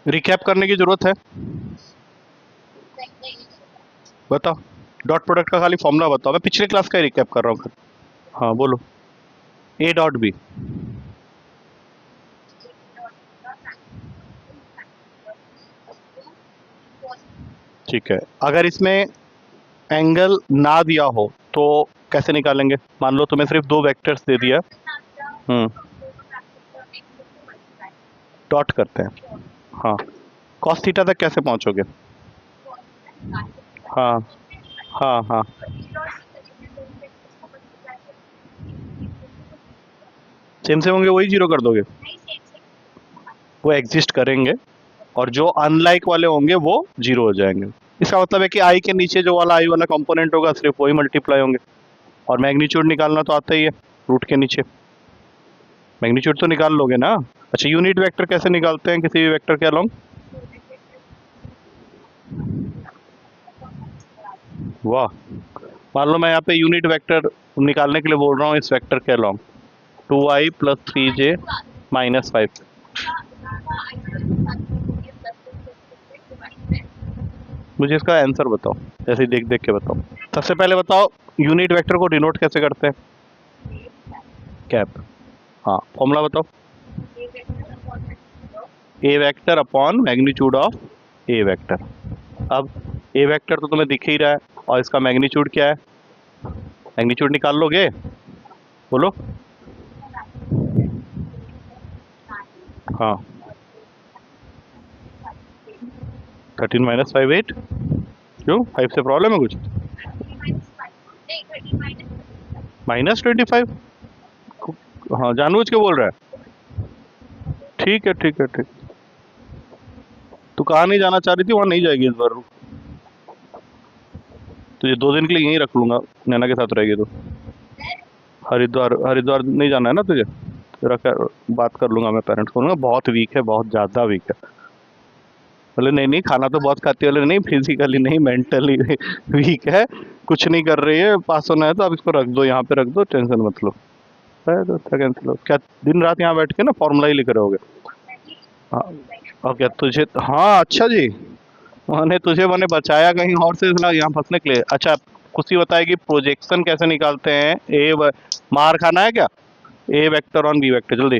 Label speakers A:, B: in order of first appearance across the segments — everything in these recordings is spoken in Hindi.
A: रिकैप करने की जरूरत है? बताओ, डॉट प्रोडक्ट का खाली फॉर्मूला बताओ, मैं पिछले क्लास का ही रिकैप कर रहा हूँ। हाँ बोलो। ए डॉट बी, ठीक है। अगर इसमें एंगल ना दिया हो तो कैसे निकालेंगे? मान लो तुम्हें सिर्फ दो वेक्टर्स दे दिया। डॉट करते हैं। हाँ, कॉस थीटा तक कैसे पहुंचोगे? हाँ हाँ हाँ, सेम सेम होंगे वही जीरो कर दोगे? वो एग्जिस्ट करेंगे और जो अनलाइक वाले होंगे वो जीरो हो जाएंगे। इसका मतलब है कि आई के नीचे जो वाला आई वाला कंपोनेंट होगा सिर्फ वही मल्टीप्लाई होंगे। और मैग्नीट्यूड निकालना तो आता ही है, रूट के नीचे मैग्नीट्यूड तो निकाल लोगे ना। अच्छा, यूनिट वेक्टर कैसे निकालते हैं किसी भी वेक्टर के अलोंग? वाह, मान लो मैं यहाँ पे यूनिट वेक्टर निकालने के लिए बोल रहा हूँ इस वेक्टर के along 2i plus 3j minus 5। मुझे इसका आंसर बताओ, ऐसे ही देख देख के बताओ। सबसे पहले बताओ, यूनिट वेक्टर को डिनोट कैसे करते हैं? कैप। हाँ, फॉर्मूला बताओ। A vector upon magnitude of A vector. अब ए वेक्टर तो तुम्हें दिख ही रहा है और इसका मैग्नीट्यूड क्या है? मैग्नीट्यूड निकाल लोगे? बोलो। हाँ, 13 माइनस 5 8। क्यों, 5 से प्रॉब्लम है कुछ? -25? हाँ, जानबूझ के बोल रहा है। ठीक है ठीक है ठीक। तू कहाँ नहीं जाना चाह रही थी, वहाँ नहीं जाएगी इस बार। तुझे 2 दिन के लिए यहीं रख लूंगा, नैना के साथ रहेगी तो। हरिद्वार, हरिद्वार नहीं जाना है ना तुझे? तेरा बात कर लूंगा मैं, पेरेंट्स को बोलूंगा बहुत वीक है, बहुत ज़्यादा वीक है। बोले नहीं नहीं, खाना तो बहुत खाती है। बोले नहीं, फिजिकली नहीं, मेंटली वीक है, कुछ नहीं कर रही है, पास होना है तो आप इसको रख दो, यहाँ पे रख दो, टेंशन मत लो। तो कैंसिल हो क्या? दिन रात यहाँ बैठ के ना फॉर्मूला ही लिख रहे होगे? हाँ। और क्या तुझे? हाँ अच्छा जी, मैंने तुझे मैंने बचाया कहीं और से यहाँ फंसने के लिए। अच्छा, कुछ ही बताएगी प्रोजेक्शन कैसे निकालते हैं? मार खाना है क्या? A vector on B vector, जल्दी।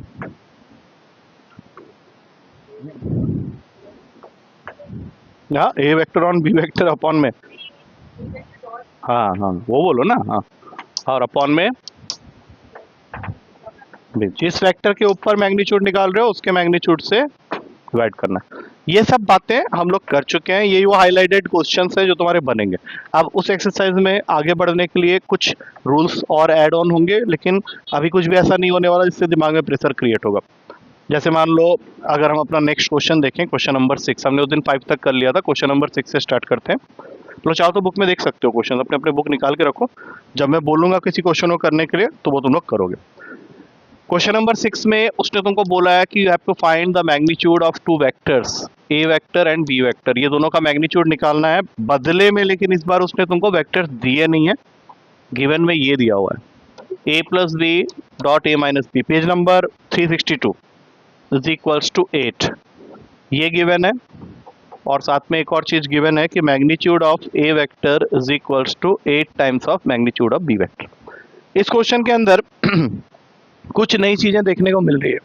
A: हाँ, A vector on B vector upon में। हाँ हाँ, वो बोलो ना। हाँ, और अपॉन में जिस वेक्टर के ऊपर मैग्नीट्यूड निकाल रहे हो उसके मैग्नीट्यूड से डिवाइड करना। ये सब बातें हम लोग कर चुके हैं, यही वो हाईलाइटेड क्वेश्चंस है जो तुम्हारे बनेंगे। अब उस एक्सरसाइज में आगे बढ़ने के लिए कुछ रूल्स और ऐड ऑन होंगे, लेकिन अभी कुछ भी ऐसा नहीं होने वाला जिससे दिमाग में प्रेशर क्रिएट होगा। जैसे मान लो, अगर हम अपना नेक्स्ट क्वेश्चन देखें, क्वेश्चन नंबर 6, हमने उस दिन 5 तक कर लिया था, क्वेश्चन नंबर 6 से स्टार्ट करते हैं। तो चाहो तो बुक में देख सकते हो क्वेश्चन, अपने अपने बुक निकाल के रखो, जब मैं बोलूंगा किसी क्वेश्चन को करने के लिए तो वो तुम लोग करोगे। क्वेश्चन नंबर 6 में उसने तुमको बोला है कि you have to find the magnitude of two vectors, A vector and B vector. ये दोनों का मैग्नीट्यूड निकालना है बदले में, लेकिन इस बार उसने तुमको वेक्टर्स दिए नहीं है, गिवन में ये दिया हुआ है A plus B dot A minus B, page number 362 is equals to 8, ये गिवन है। और साथ में एक और चीज गिवन है कि magnitude of A vector is equals to 8 times of magnitude of B vector. इस क्वेश्चन के अंदर कुछ नई चीजें देखने को मिल रही है।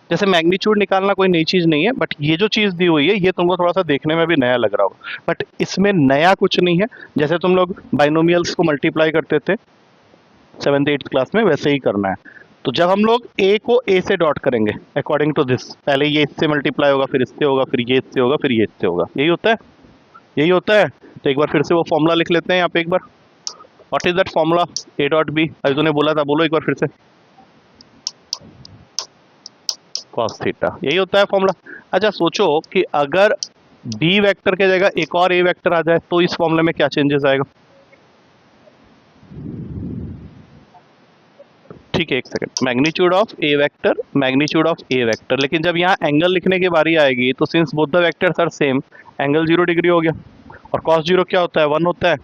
A: जैसे मैग्नीट्यूड निकालना कोई नई चीज नहीं है, बट ये जो चीज दी हुई है ये तुमको थोड़ा सा देखने में भी नया लग रहा होगा, बट इसमें नया कुछ नहीं है। जैसे तुम लोग बाइनोमियल्स को मल्टीप्लाई करते थे 7th 8th क्लास में, वैसे ही करना है। तो जब हम लोग ए को ए से डॉट करेंगे अकॉर्डिंग टू दिस, पहले ये इससे मल्टीप्लाई होगा, फिर इससे होगा, फिर ये इससे होगा, फिर ये इससे होगा, यही होता है, यही होता है। तो एक बार फिर से वो फॉर्मूला लिख लेते हैं यहाँ पे एक बार। What is that formula? A dot B, अभी तूने बोला था, बोलो एक बार फिर से। कॉस थीटा, यही होता है फॉर्मूला। अच्छा सोचो कि अगर बी वेक्टर के जगह एक और ए वेक्टर आ जाए तो इस फॉर्मूले में क्या चेंजेस आएगा? ठीक है, एक second, magnitude of A vector, magnitude of A vector, लेकिन जब यहाँ एंगल लिखने की बारी आएगी तो since both the vectors are same, angle 0 degree हो गया, और कॉस 0 क्या होता है? 1 होता है।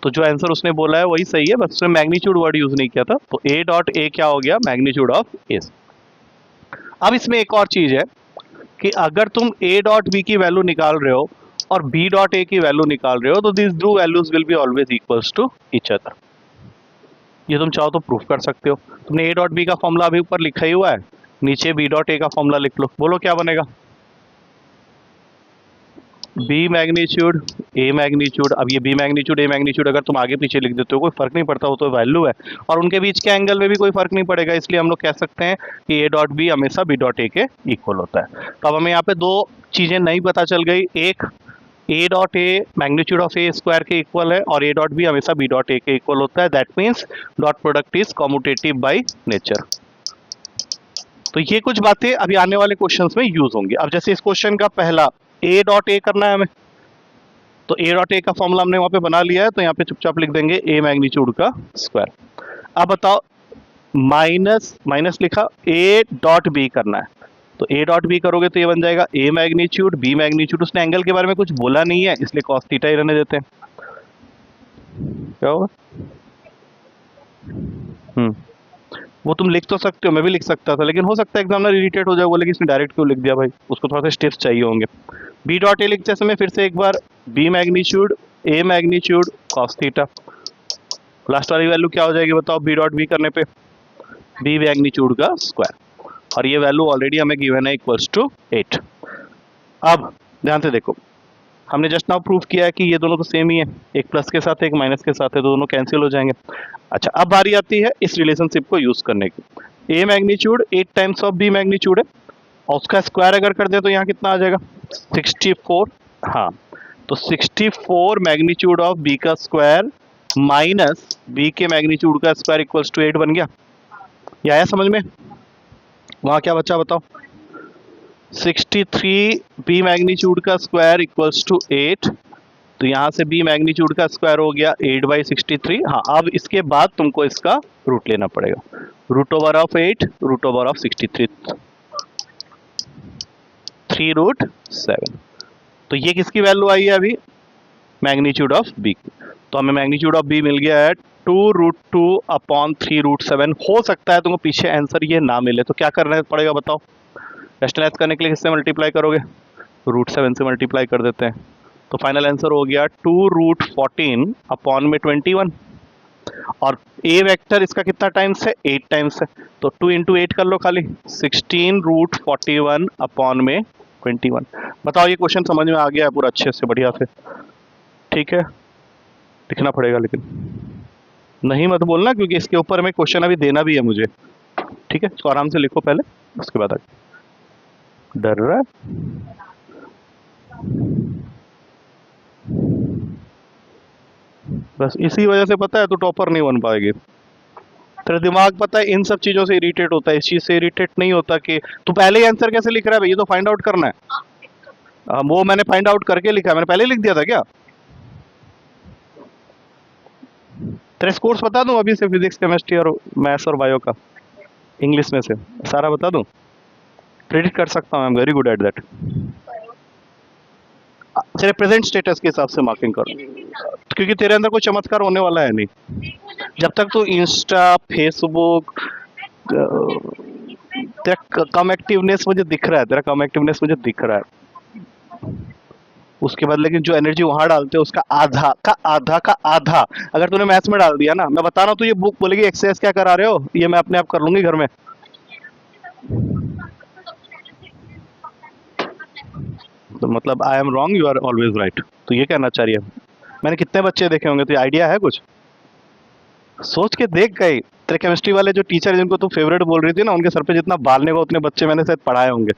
A: तो जो आंसर उसने बोला है वही सही है, बस उसने मैग्नीट्यूड वर्ड यूज नहीं किया था। तो ए डॉट ए क्या हो गया? मैग्नीट्यूड ऑफ ए। अब इसमें एक और चीज है कि अगर तुम a डॉट b की वैल्यू निकाल रहे हो और b डॉट a की वैल्यू निकाल रहे हो तो this two values will be always equals to each other. ये तुम चाहो तो प्रूफ कर सकते हो। तुमने a डॉट b का फॉर्मूला अभी ऊपर लिखा ही हुआ है, नीचे b डॉट a का फॉर्मूला लिख लो, बोलो क्या बनेगा। b मैग्नीट्यूड a मैग्नीट्यूड, अब ये b मैग्नीट्यूड a मैग्नीट्यूड अगर तुम आगे पीछे लिख देते हो कोई फर्क नहीं पड़ता, वो तो वैल्यू है और उनके बीच के एंगल में भी कोई फर्क नहीं पड़ेगा, इसलिए हम लोग कह सकते हैं कि a डॉट b हमेशा b डॉट a के इक्वल होता है। तो अब हमें यहाँ पे दो चीजें नहीं पता चल गई, एक a dot a magnitude of a square के इक्वल है और a डॉट b हमेशा b डॉट a के इक्वल होता है, that means dot product is commutative by nature. तो ये कुछ बातें अभी आने वाले क्वेश्चंस में यूज होंगी। अब जैसे इस क्वेश्चन का पहला a डॉट a करना है हमें, तो a डॉट a का फॉर्मूला हमने वहां पे बना लिया है, तो यहाँ पे चुपचाप लिख देंगे a मैग्नीट्यूड का स्क्वायर। अब बताओ माइनस माइनस लिखा, a डॉट b करना है, तो a डॉट b करोगे तो ये बन जाएगा a मैग्नीट्यूड b मैग्नीट्यूड। उसने एंगल के बारे में कुछ बोला नहीं है इसलिए cos थीटा ही रहने देते हैं, क्या होगा। वो तुम लिख तो सकते हो, मैं भी लिख सकता था, लेकिन हो सकता है एग्जामिनर इरिटेट हो जाए, बोले कि इसने डायरेक्ट क्यों लिख दिया भाई, उसको थोड़ा सा स्टेप्स चाहिए होंगे। b डॉट a लिखते समय फिर से एक बार b magnitude a magnitude cos theta, last वाली वैल्यू क्या हो जाएगी बताओ b डॉट b करने पे, b मैग्नीट्यूड का स्क्वायर, और ये वैल्यू ऑलरेडी हमें गिवन है इक्वल्स टू 8। अब ध्यान से देखो, हमने जस्ट नाउ प्रूफ किया है कि ये दोनों तो सेम ही है, एक प्लस के साथ एक माइनस के साथ है, तो दोनों कैंसिल हो जाएंगे। अच्छा, अब बारी आती है इस रिलेशनशिप को यूज करने की। a magnitude 8 times of b magnitude है और उसका स्क्वायर अगर कर दे तो यहाँ कितना आ जाएगा 64। हाँ, तो 64 मैग्नीट्यूड ऑफ b का स्क्वायर माइनस b के मैग्नीट्यूड का स्क्वायर इक्वल्स टू 8 बन गया। ये आया समझ में। वहां क्या बचा बताओ, 63 b मैग्नीट्यूड का स्क्वायर इक्वल्स टू 8, तो यहां से b मैग्नीट्यूड का स्क्वायर हो गया 8/63। हाँ, अब इसके बाद तुमको इसका रूट लेना पड़ेगा, root over of 8 root over of 63, 3√7। तो ये किसकी वैल्यू आई है अभी, मैग्नीट्यूड ऑफ b की। तो हमें मैग्नीट्यूड ऑफ b मिल गया है 2√2/3√7। हो सकता है तुमको पीछे आंसर ये ना मिले, तो क्या करना पड़ेगा बताओ, रैशनलाइज करने के लिए किससे मल्टीप्लाई करोगे, √7 से मल्टीप्लाई कर देते हैं, तो फाइनल आंसर हो गया 2√14/21। और a वेक्टर इसका कितना टाइम्स है, 8 टाइम्स है, तो 2 × 8 कर लो खाली, 16√41/21। बताओ ये क्वेश्चन समझ में आ गया है पूरा अच्छे से, बढ़िया से, ठीक है। लिखना पड़ेगा लेकिन नहीं मत बोलना, क्योंकि इसके ऊपर में क्वेश्चन अभी देना भी है मुझे, ठीक है। इसको आराम से लिखो पहले, उसके बाद आगे। डर रहा है, बस इसी वजह से पता है तो टॉपर नहीं बन पाएगी। तेरा दिमाग पता है इन सब चीजों से इरिटेट होता है, इस चीज से इरिटेट नहीं होता कि तू पहले ही आंसर कैसे लिख रहा है भाई, ये तो फाइंड आउट करना है। वो मैंने फाइंड आउट करके लिखा है, मैंने पहले लिख दिया था क्या। तेरे स्कोर्स बता दूं अभी से, फिजिक्स केमिस्ट्री और मैथ्स और बायो का, इंग्लिश में से सारा बता दूं, प्रेडिक्ट कर सकता हूं, I am very good at that. तेरे प्रेजेंट स्टेटस के हिसाब से मार्किंग कर, क्योंकि तेरे अंदर कोई चमत्कार होने वाला है नहीं। जब तक तू इंस्टा फेसबुक, तेरा कम एक्टिवनेस मुझे दिख रहा है, तेरा कम एक्टिवनेस मुझे दिख रहा है, उसके बाद लेकिन जो एनर्जी वहां डालते हैं उसका आधा का आधा का आधा अगर तूने मैथ्स में डाल दिया ना, मैं बता रहा हूँ, तो ये बुक बोलेगी एक्सरसाइज क्या करा रहे हो, ये मैं अपने आप कर लूंगी घर में। तो मतलब I am wrong, you are always right, तो ये कहना चाहिए। मैंने कितने बच्चे देखे होंगे, तो आइडिया है कुछ, सोच के देख गए। तेरे केमिस्ट्री वाले जो टीचर जिनको तू फेवरेट बोल रही थी ना, उनके सर पे जितना बाल नहीं हुआ उतने बच्चे मैंने शायद पढ़ाए होंगे,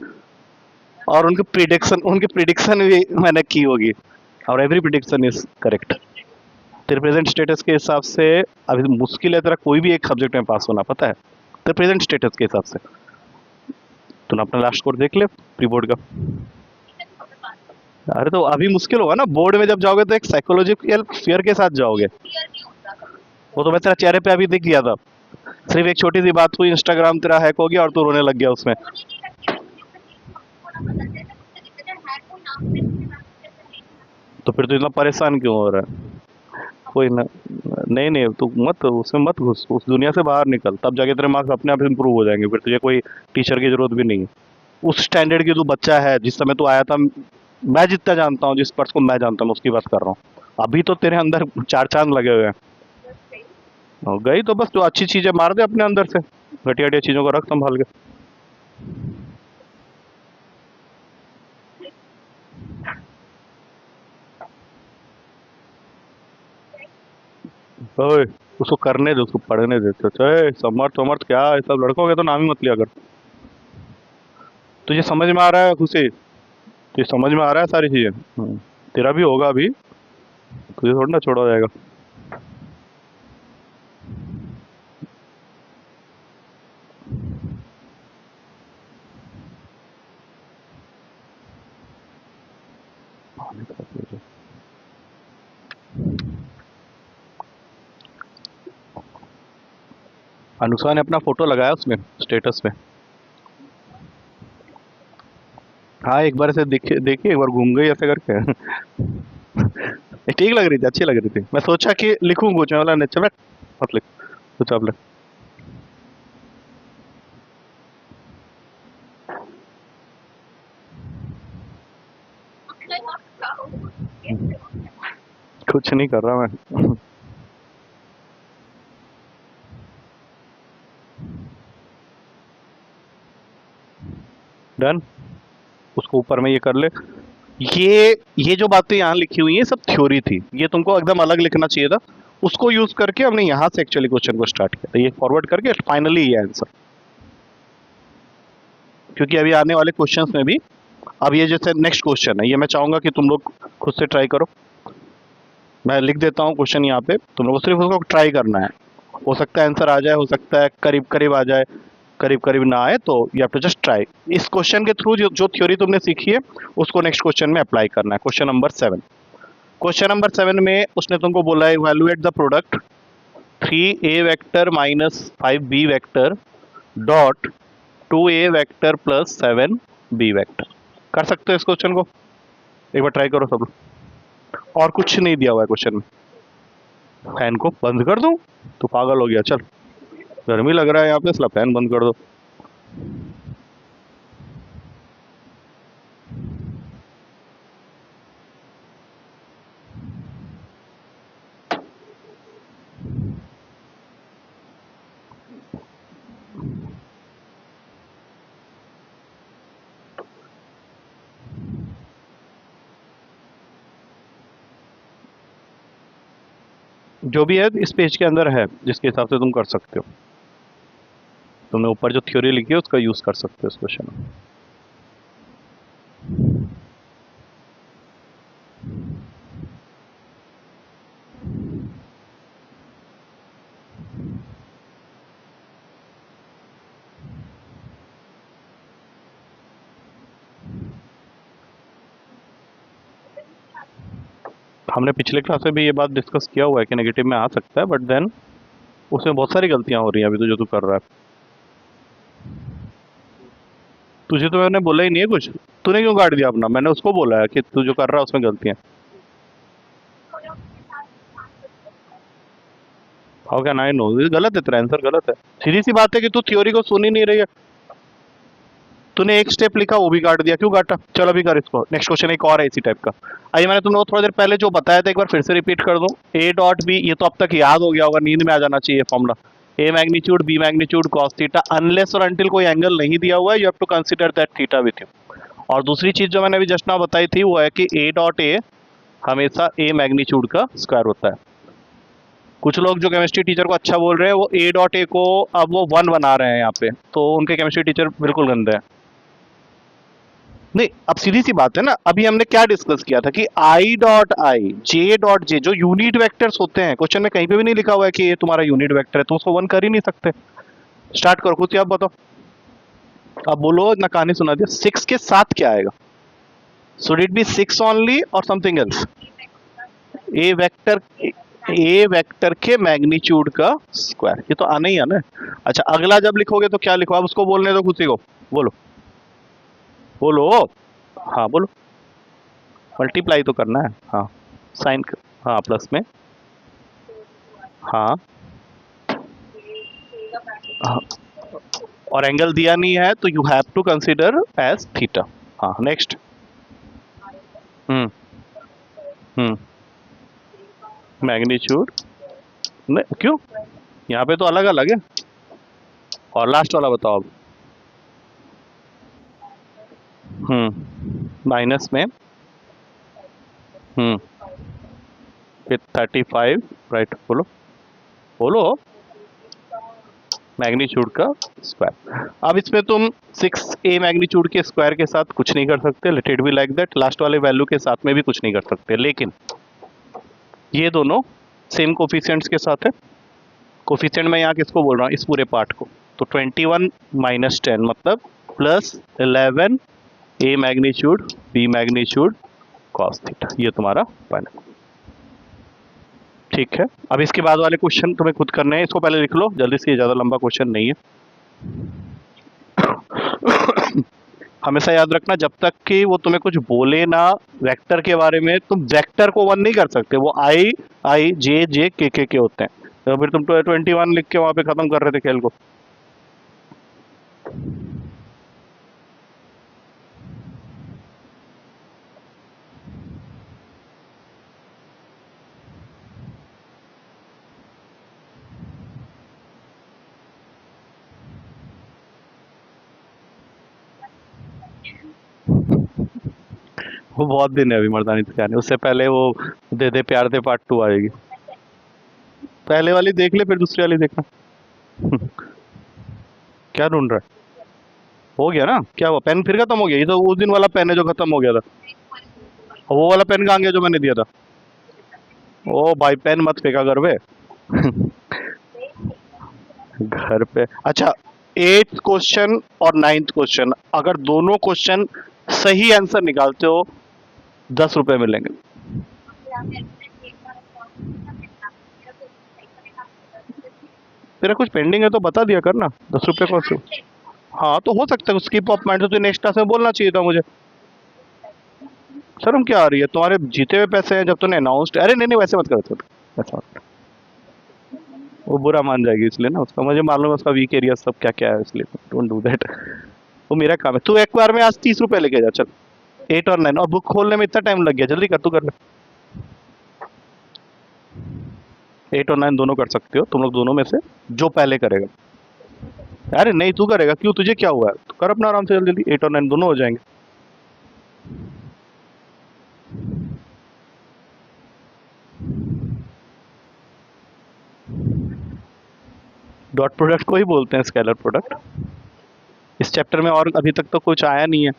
A: और उनकी प्रिडिक्शन भी मैंने की होगी, और एवरी प्रिडिक्शन इज करेक्ट। तेरे प्रेजेंट स्टेटस के हिसाब से अभी मुश्किल है तेरा कोई भी एक सब्जेक्ट में पास होना, पता है, तेरे प्रेजेंट स्टेटस के हिसाब से। तूने अपना लास्ट स्कोर देख ले प्री बोर्ड का। अरे तो अभी मुश्किल होगा ना, बोर्ड में जब जाओगे तो एक साइकोलॉजिकल फियर के साथ जाओगे, वो तो मैं तेरा चेहरे पे अभी दिख गया था। सिर्फ एक छोटी सी बात हुई, इंस्टाग्राम तेरा हैक हो गया और तू रोने लग गया उसमें। तो फिर तू इतना परेशान क्यों हो रहा है, कोई ना, नहीं नहीं तू मत उसमें मत घुस, उस दुनिया से बाहर निकल, तब जाके तेरे मार्क्स अपने आप इंप्रूव हो जाएंगे, फिर तुझे कोई टीचर की जरूरत भी नहीं है। उस स्टैंडर्ड की तू बच्चा है जिस समय तू आया था। मैं जितना जानता हूँ, जिस पर्स को मैं जानता हूँ, उसकी बात कर रहा हूँ। अभी तो तेरे अंदर चार चांद लगे हुए हैं। हो गई तो बस, तू अच्छी चीजें मार दे अपने अंदर से, घटिया घटिया चीजों को रख संभाल के। ओए, उसको करने दे, उसको पढ़ने दे। तो समर्थ समर्थ क्या, ये सब लड़कों के तो नाम ही मत लिया कर। तुझे समझ में आ रहा है खुशी? तुझे समझ में आ रहा है सारी चीजें? तेरा भी होगा अभी, तुझे थोड़ा ना छोड़ा जाएगा। अनुष्का ने अपना फोटो लगाया उसमें स्टेटस पे। हाँ, एक बार ऐसे देखिए देखिए, एक बार घूम गई ऐसे करके। ठीक लग रही थी, अच्छी लग रही थी। मैं सोचा कि लिखूं कुछ, मैं बोला नहीं चल मत लिख, कुछ आप लिख। कुछ नहीं कर रहा मैं। डन। उसको ऊपर में ये कर ले। ये जो बातें यहाँ लिखी हुई हैं सब थ्योरी थी, ये तुमको एकदम अलग लिखना चाहिए था। उसको यूज करके हमने यहाँ से एक्चुअली क्वेश्चन को स्टार्ट किया था, ये फॉरवर्ड करके फाइनली ये आंसर। क्योंकि अभी आने वाले क्वेश्चंस में भी, अब ये जैसे नेक्स्ट क्वेश्चन है, ये मैं चाहूंगा कि तुम लोग खुद से ट्राई करो। मैं लिख देता हूँ क्वेश्चन यहाँ पे, तुम लोग को सिर्फ उसको ट्राई करना है। हो सकता है आंसर आ जाए, हो सकता है करीब करीब आ जाए, करीब करीब ना आए, तो you have to just try. इस क्वेश्चन के थ्रू जो थ्योरी तुमने सीखी है उसको नेक्स्ट क्वेश्चन में अप्लाई करना है। Question number 7। क्वेश्चन नंबर 7 में उसने तुमको बोला है evaluate the product 3a vector minus 5b vector dot 2a vector plus 7b vector. कर सकते हो इस क्वेश्चन को? एक बार ट्राई करो सब लोग। और कुछ नहीं दिया हुआ है क्वेश्चन में। फैन को बंद कर दूं? तो पागल हो गया, चल। गर्मी लग रहा है यहाँ पे, इसलिए फैन बंद कर दो। जो भी है इस पेज के अंदर है, जिसके हिसाब से तुम कर सकते हो। तुमने ऊपर जो थ्योरी लिखी है उसका यूज कर सकते हो इस क्वेश्चन में। हमने पिछले क्लास में भी ये बात डिस्कस किया हुआ है कि नेगेटिव में आ सकता है, बट देन उसमें बहुत सारी गलतियां हो रही हैं अभी तो, जो तू कर रहा है। तुझे तो मैंने बोला ही नहीं है कुछ। तूने क्यों काट दिया अपना? मैंने उसको बोला है कि तू जो कर रहा है उसमें गलतियां। How can I know? ये गलत है, तेरा आंसर गलत है। सीधी सी बात है कि तू थ्योरी को सुन ही नहीं रही है। तूने एक स्टेप लिखा, वो भी काट दिया। क्यों काटा? चल अभी कर इसको। नेक्स्ट क्वेश्चन एक और है इसी टाइप का। आइए, मैंने तुम लोग को थोड़ी देर पहले जो बताया था एक बार फिर से रिपीट कर दूं। ए डॉट बी, ये तो अब तक याद हो गया होगा, नींद में आ जाना चाहिए formula. A magnitude B magnitude cos theta, unless और अंटिल कोई एंगल नहीं दिया हुआ है, you have to consider that theta with you. और दूसरी चीज जो मैंने अभी जस्ट नाउ बताई थी वो है कि ए डॉट ए हमेशा ए मैग्नीट्यूड का स्क्वायर होता है। कुछ लोग जो केमिस्ट्री टीचर को अच्छा बोल रहे हैं वो ए डॉट ए को अब वो 1 बना रहे हैं यहाँ पे, तो उनके केमिस्ट्री टीचर बिल्कुल गंदे हैं। नहीं, अब सीधी सी बात है ना, अभी हमने क्या डिस्कस किया था कि I dot I J dot J जो यूनिट वेक्टर्स होते हैं, क्वेश्चन में कहीं पे भी नहीं लिखा हुआ है कि ये तुम्हारा यूनिट वेक्टर है, तुम उसको 1 कर ही नहीं सकते। स्टार्ट करो खुद से, आप बताओ। अब बोलो, इतना कहानी सुना दिया। 6 के साथ क्या आएगा? शुड इट बी 6 ओनली और समथिंग एल्स? ए वेक्टर, ए वेक्टर के मैग्नीट्यूड का स्क्वायर, ये तो आना ही है ना। अच्छा, अगला जब लिखोगे तो क्या लिखो? अब उसको बोलने दो खुशी को। बोलो बोलो। हाँ बोलो। मल्टीप्लाई तो करना है, हाँ। साइन, हाँ प्लस में, हाँ हाँ और एंगल दिया नहीं है तो you have to consider as theta. हाँ नेक्स्ट। हम्म हम्म मैग्नीट्यूड क्यों, यहाँ पे तो अलग अलग है। और लास्ट वाला बताओ अब। माइनस में फिर 35, राइट, बोलो बोलो। मैग्नीट्यूड का स्क्वायर। अब इसमें तुम 6a मैग्नीट्यूड के स्क्वायर के साथ कुछ नहीं कर सकते, let it be like that. Last वाले वैल्यू के साथ में भी कुछ नहीं कर सकते, लेकिन ये दोनों सेम कोफिशिएंट्स के साथ है। कोफिशिएंट मैं यहाँ किसको बोल रहा हूँ, इस पूरे पार्ट को। तो 21 माइनस 10 मतलब plus 11 a magnitude b magnitude cos theta, ये तुम्हारा फाइनल। ठीक है, अब इसके बाद वाले क्वेश्चन तुम्हें खुद करने हैं, इसको पहले लिख लो जल्दी से, ये ज़्यादा लंबा क्वेश्चन नहीं है। हमेशा याद रखना, जब तक कि वो तुम्हें कुछ बोले ना वेक्टर के बारे में, तुम वेक्टर को वन नहीं कर सकते। वो आई आई जे जे के होते हैं, तो फिर तुम 21 लिख के वहां पे खत्म कर रहे थे खेल को। वो बहुत दिन है अभी मर्दानी तो क्या नहीं, उससे पहले वो दे दे प्यार दे पार्ट 2 आएगी। पहले वाली देख ले फिर दूसरी वाली देखना। क्या ढूंढ रहा है? हो गया ना, क्या हुआ, पेन फिर खत्म हो गया? ये तो उस दिन वाला पेन है जो खत्म हो गया था। और वो वाला पेन कहाँ गया जो मैंने दिया था? ओ भाई, पेन मत फेंका घर पे। घर पे, अच्छा। 8th क्वेश्चन और 9th क्वेश्चन, अगर दोनों क्वेश्चन सही आंसर निकालते हो 10 रुपए मिलेंगे। तेरा कुछ पेंडिंग है तो बता दिया कर ना, 10 रुपए कौन से। हाँ तो हो सकता है स्किप ऑफ माइंड, तो तुझे नेक्स्ट क्लास में बोलना चाहिए था मुझे। शर्म क्या आ रही है, तुम्हारे जीते हुए पैसे हैं जब तूने अनाउंस्ड। अरे नहीं नहीं, वैसे मत करो, ऐसा मत। वो बुरा मान जाएगी इसलिए ना, उसका मुझे मालूम है उसका वीक एरिया सब क्या क्या है, इसलिए डोंट डू दैट। वो मेरा काम है। तू एक बार में आज 30 रुपए लेके जा, चल। 8 और 9, और बुक खोलने में इतना टाइम लग गया, जल्दी कर, तू कर ले। 8 और 9 दोनों कर सकते हो तुम लोग, दोनों में से जो पहले करेगा। अरे नहीं, तू करेगा, क्यों, तुझे क्या हुआ है, तू कर अपना आराम से, जल्दी जल्दी। 8 और 9 दोनों हो जाएंगे। डॉट प्रोडक्ट को ही बोलते हैं स्केलर प्रोडक्ट। इस चैप्टर में और अभी तक तो कुछ आया नहीं है।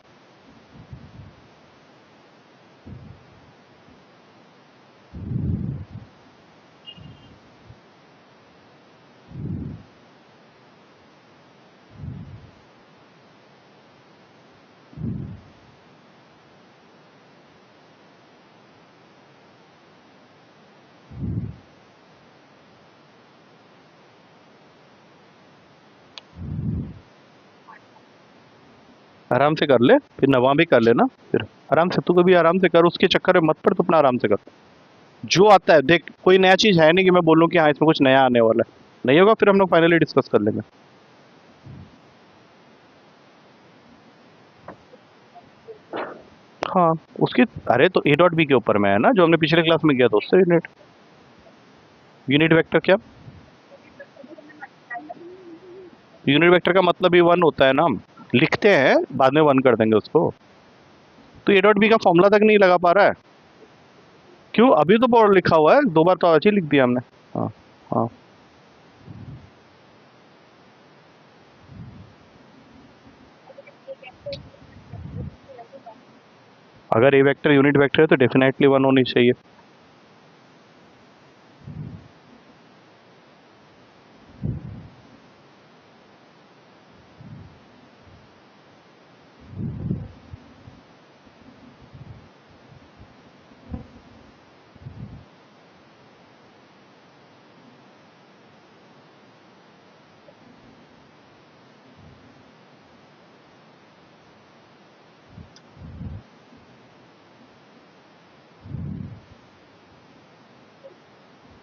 A: आराम से कर ले, फिर नवा भी कर लेना, फिर आराम से, तू कभी आराम से कर, उसके चक्कर में मत पड़, तो अपना आराम से कर। जो आता है देख, कोई नया चीज है नहीं कि मैं बोलूँ कि हाँ इसमें कुछ नया आने वाला है। नहीं होगा फिर हम लोग फाइनली डिस्कस कर लेंगे। हाँ उसकी, अरे तो ए डॉट बी के ऊपर में है ना, जो हमने पिछले क्लास में किया था उससे। यूनिट, यूनिट वेक्टर क्या? यूनिट वेक्टर का मतलब ही वन होता है ना, हम लिखते हैं बाद में वन कर देंगे उसको। तो ए डॉट बी का फॉर्मूला तक नहीं लगा पा रहा है? क्यों, अभी तो बोर्ड लिखा हुआ है, 2 बार तो आज ही लिख दिया हमने। हाँ हाँ। अगर ए वेक्टर यूनिट वेक्टर है तो डेफिनेटली वन होनी चाहिए।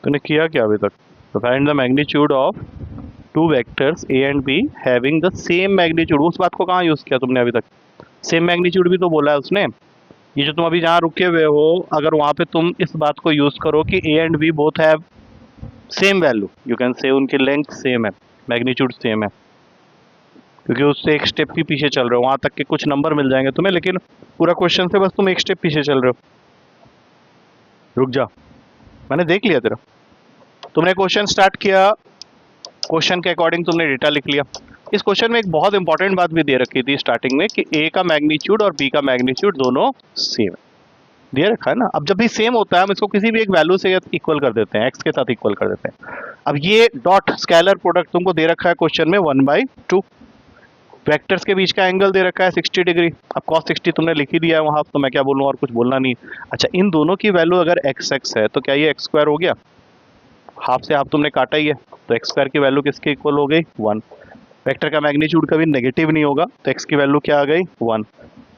A: तूने किया क्या अभी तक? तो find the magnitude of two vectors A and be having the same magnitude, उस बात को कहाँ यूज किया तुमने अभी तक? सेम मैग्नीट्यूड भी तो बोला है उसने। ये जो तुम अभी जहाँ रुके हुए हो, अगर वहाँ पे तुम इस बात को यूज करो कि A and B both have same value, you can say उनकी लेंथ सेम है, मैग्नीट्यूड सेम है, क्योंकि उससे एक स्टेप ही पीछे चल रहे हो। वहां तक के कुछ नंबर मिल जाएंगे तुम्हें, लेकिन पूरा क्वेश्चन से बस तुम एक स्टेप पीछे चल रहे हो। रुक जा, मैंने देख लिया तेरा। तुमने क्वेश्चन स्टार्ट किया, क्वेश्चन के अकॉर्डिंग तुमने डेटा लिख लिया। इस क्वेश्चन में एक बहुत इंपॉर्टेंट बात भी दे रखी थी स्टार्टिंग में कि ए का मैग्नीट्यूड और बी का मैग्नीट्यूड दोनों सेम है, दे रखा है ना। अब जब भी सेम होता है हम इसको किसी भी एक वैल्यू से इक्वल कर देते हैं, एक्स के साथ इक्वल कर देते हैं। अब ये डॉट स्केलर प्रोडक्ट तुमको दे रखा है क्वेश्चन में 1/2। वेक्टर्स के बीच का एंगल दे रखा है 60 डिग्री। अब cos 60 तुमने लिख ही दिया है वहां, तो मैं क्या बोलूँ, और कुछ बोलना नहीं। अच्छा, इन दोनों की वैल्यू अगर x है तो क्या ये x² हो गया? हाफ से हाफ तुमने काटा ही है, तो x² की वैल्यू किसके इक्वल हो गई? 1। वेक्टर का मैग्नीट्यूड कभी नेगेटिव नहीं होगा, तो x की वैल्यू क्या आ गई? 1।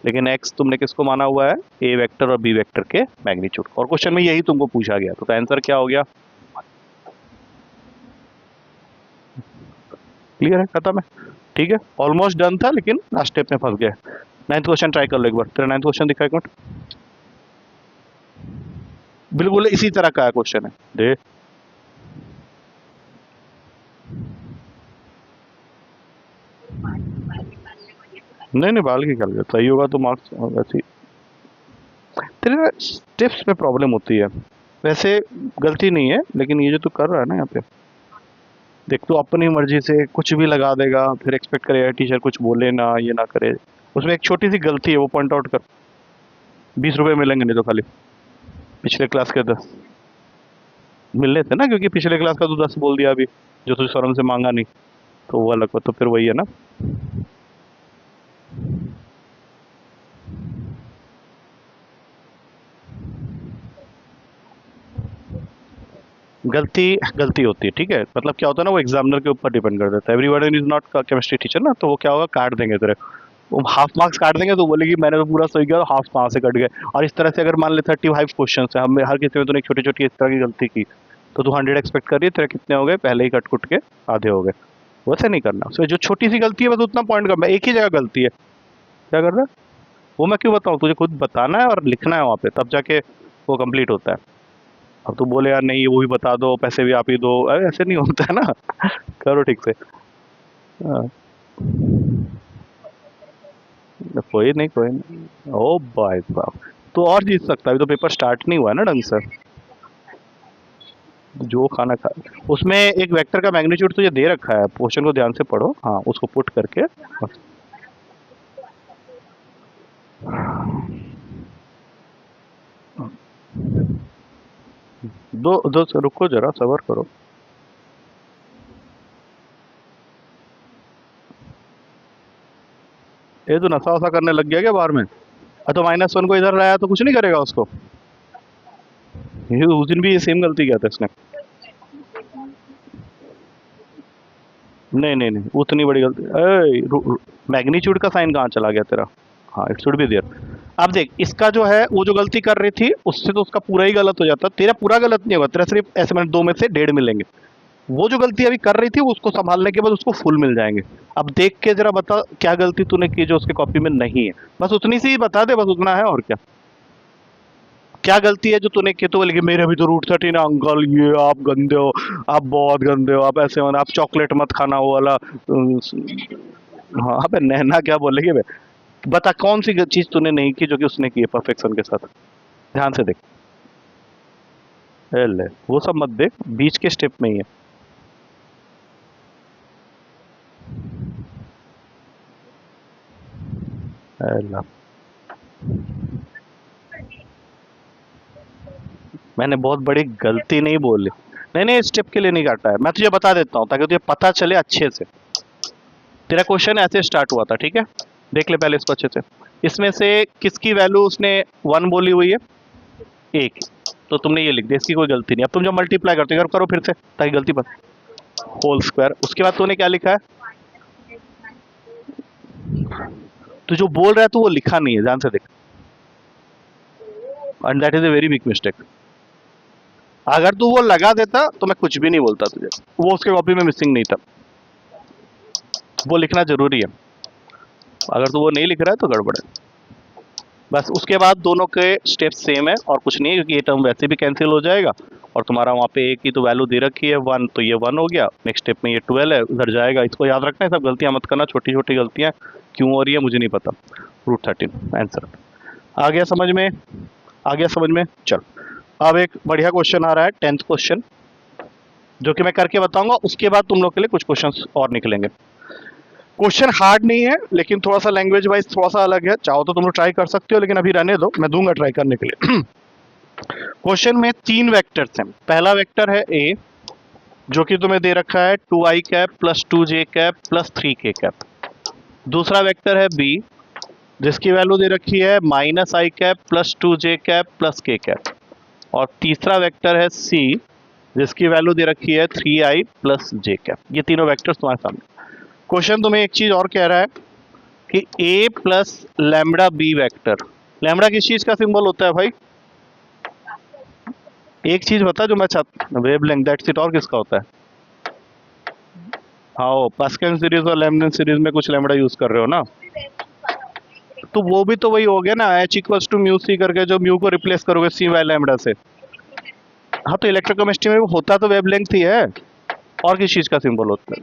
A: लेकिन x तुमने किसको माना हुआ है? a वेक्टर और b वेक्टर के मैग्नीट्यूड। और क्वेश्चन में यही तुमको पूछा गया, तो आंसर क्या हो गया? क्लियर है, खत्म है। ठीक है, ऑलमोस्ट डन था, लेकिन लास्ट स्टेप में फंस गया। 9th क्वेश्चन ट्राई कर लो एक बार। तेरा 9th क्वेश्चन दिखा एक मिनट। बिल्कुल इसी तरह का क्वेश्चन है, दे। नहीं बाल की कर सही होगा तो मार्क्स वैसे तेरे स्टेप्स में प्रॉब्लम होती है। वैसे गलती नहीं है, लेकिन ये जो तू कर रहा है ना यहाँ पे, देख तू अपनी मर्जी से कुछ भी लगा देगा, फिर एक्सपेक्ट करेगा टीचर कुछ बोले ना, ये ना करे। उसमें एक छोटी सी गलती है, वो पॉइंट आउट कर। 20 रुपए मिलेंगे नहीं तो खाली। पिछले क्लास के 10 मिलने थे ना, क्योंकि पिछले क्लास का तू 10 बोल दिया अभी, जो तुझे शर्म से मांगा नहीं, तो वो अलग। तो फिर वही है ना। गलती गलती होती है, ठीक है। मतलब क्या होता है ना, वो एग्जामिनर के ऊपर डिपेंड कर देता है। Everybody is not chemistry teacher ना, तो वो क्या होगा, काट देंगे तेरे, वो हाफ मार्क्स काट देंगे, तो बोलेगी मैंने तो पूरा सही किया, तो हाफ कहाँ से कट गए। और इस तरह से अगर मान ले 35 क्वेश्चन है, हम हर किसी में तूने छोटी छोटी इस तरह की गलती की, तो तू 100 एक्सपेक्ट कर रही है, तेरे कितने हो गए? पहले ही कट कुट के आधे हो गए। वैसे नहीं करना, उसमें जो छोटी सी गलती है बस उतना पॉइंट करना। एक ही जगह गलती है, क्या कर रहा है वो मैं क्यों बताऊँ तुझे? खुद बताना है और लिखना है वहाँ पे, तब जाके वो कंप्लीट होता है। अब तू बोले यार नहीं वो भी बता दो, पैसे भी आप ही दो, अरे ऐसे नहीं होता है ना। करो ठीक से। हाँ, कोई नहीं। ओ भाई साहब, तो और जीत सकता है, अभी तो पेपर स्टार्ट नहीं हुआ है ना ढंग से। जो खाना खा, उसमें एक वेक्टर का मैग्नीट्यूड तुझे दे रखा है, क्वेश्चन को ध्यान से पढ़ो, हाँ उसको पुट करके दो दो रुको जरा, सबर करो। ये तो नशा वसा करने लग गया क्या बाहर में? तो -1 को इधर लाया तो कुछ नहीं करेगा उसको? ये उस दिन भी ये सेम गलती किया था इसने। नहीं उतनी बड़ी गलती। मैग्नीट्यूड का साइन कहाँ चला गया तेरा? हाँ, इट शुड बी देयर। अब देख, इसका जो है वो जो गलती कर रही थी उससे तो उसका पूरा ही गलत हो जाता। तेरा पूरा गलत नहीं होगा, तेरा सिर्फ ऐसे मैंने 2 में से 1.5 मिलेंगे। वो जो गलती अभी कर रही थी उसको संभालने के बाद उसको फुल मिल जाएंगे। अब देख के जरा बता क्या गलती तूने की जो उसके कॉपी में नहीं है, बस उतनी सी ही बता दे, बस उतना है और क्या। क्या गलती है जो तूने की? तो बोलेगी मेरे भी तो √13 है अंकल, ये आप गंदे हो, आप बहुत गंदे हो, आप ऐसे हो ना, आप चॉकलेट मत खाना वो वाला। हाँ अबे नैना क्या बोलेगी बे? बता कौन सी चीज तूने नहीं की जो कि उसने की है परफेक्शन के साथ? ध्यान से देख। ए ले, वो सब मत देख, बीच के स्टेप में ही है। ए ला, मैंने बहुत बड़ी गलती नहीं बोली। नहीं स्टेप के लिए नहीं काटा है, मैं तुझे बता देता हूँ ताकि तुझे पता चले अच्छे से। तेरा क्वेश्चन ऐसे स्टार्ट हुआ था, ठीक है, देख ले पहले इसको अच्छे से। इसमें से किसकी वैल्यू उसने 1 बोली हुई है? एक। तो तुमने ये लिख दिया, इसकी कोई गलती नहीं। अब तुम जब मल्टीप्लाई करते हो करो फिर से ताकि गलती बन। होल स्क्वायर, उसके बाद तूने क्या लिखा है? तू जो बोल रहा है तू वो लिखा नहीं है, ध्यान से देख, and that is a very big mistake. अगर तू वो लगा देता तो मैं कुछ भी नहीं बोलता तुझे, वो उसके कॉपी में मिसिंग नहीं था। वो लिखना जरूरी है, अगर तू वो नहीं लिख रहा है तो गड़बड़ है। बस उसके बाद दोनों के स्टेप सेम है और कुछ नहीं है, क्योंकि ये टर्म वैसे भी कैंसिल हो जाएगा और तुम्हारा वहाँ पे एक ही तो वैल्यू दे रखी है 1, तो ये 1 हो गया। नेक्स्ट स्टेप में ये 12 है, उधर जाएगा। इसको याद रखना है, सब गलतियाँ मत करना, छोटी छोटी गलतियाँ क्यों हो रही है मुझे नहीं पता। √13 आंसर आ गया समझ में, आ गया समझ में। चल अब एक बढ़िया क्वेश्चन आ रहा है, 10th क्वेश्चन, जो कि मैं करके बताऊंगा, उसके बाद तुम लोग के लिए कुछ क्वेश्चंस और निकलेंगे। क्वेश्चन हार्ड नहीं है, लेकिन थोड़ा सा लैंग्वेज वाइज थोड़ा सा अलग है। चाहो तो तुम लोग ट्राई कर सकते हो, लेकिन अभी रहने दो, मैं दूंगा ट्राई करने के लिए। क्वेश्चन में 3 वेक्टर्स हैं। पहला वेक्टर है ए, जो कि तुम्हें दे रखा है 2i cap plus 2j cap plus 3k cap. दूसरा वेक्टर है बी, जिसकी वैल्यू दे रखी है -i cap plus 2j cap plus k cap. और तीसरा वेक्टर है सी, जिसकी वैल्यू दे रखी है 3i प्लस j कैप। ये तीनों वेक्टर्स तुम्हारे सामने। क्वेश्चन तुम्हें एक चीज और कह रहा है कि a plus lambda B vector. Lambda किस चीज का सिंबल होता है भाई? एक चीज बता जो मैं चाहता, वेवलेंथ, दैट्स इट। और किसका होता है? हाँ, पास्कल सीरीज और लैम्बडन सीरीज में कुछ लैम्बडा यूज कर रहे हो ना, तो वो भी तो वही हो गया ना, h equals to mu C करके, जो म्यू को रिप्लेस करोगे सी बाय लैम्बडा से। हाँ, तो इलेक्ट्रोकेमिस्ट्री में होता तो वेवलेंथ ही है। और किस चीज का सिंबल होता है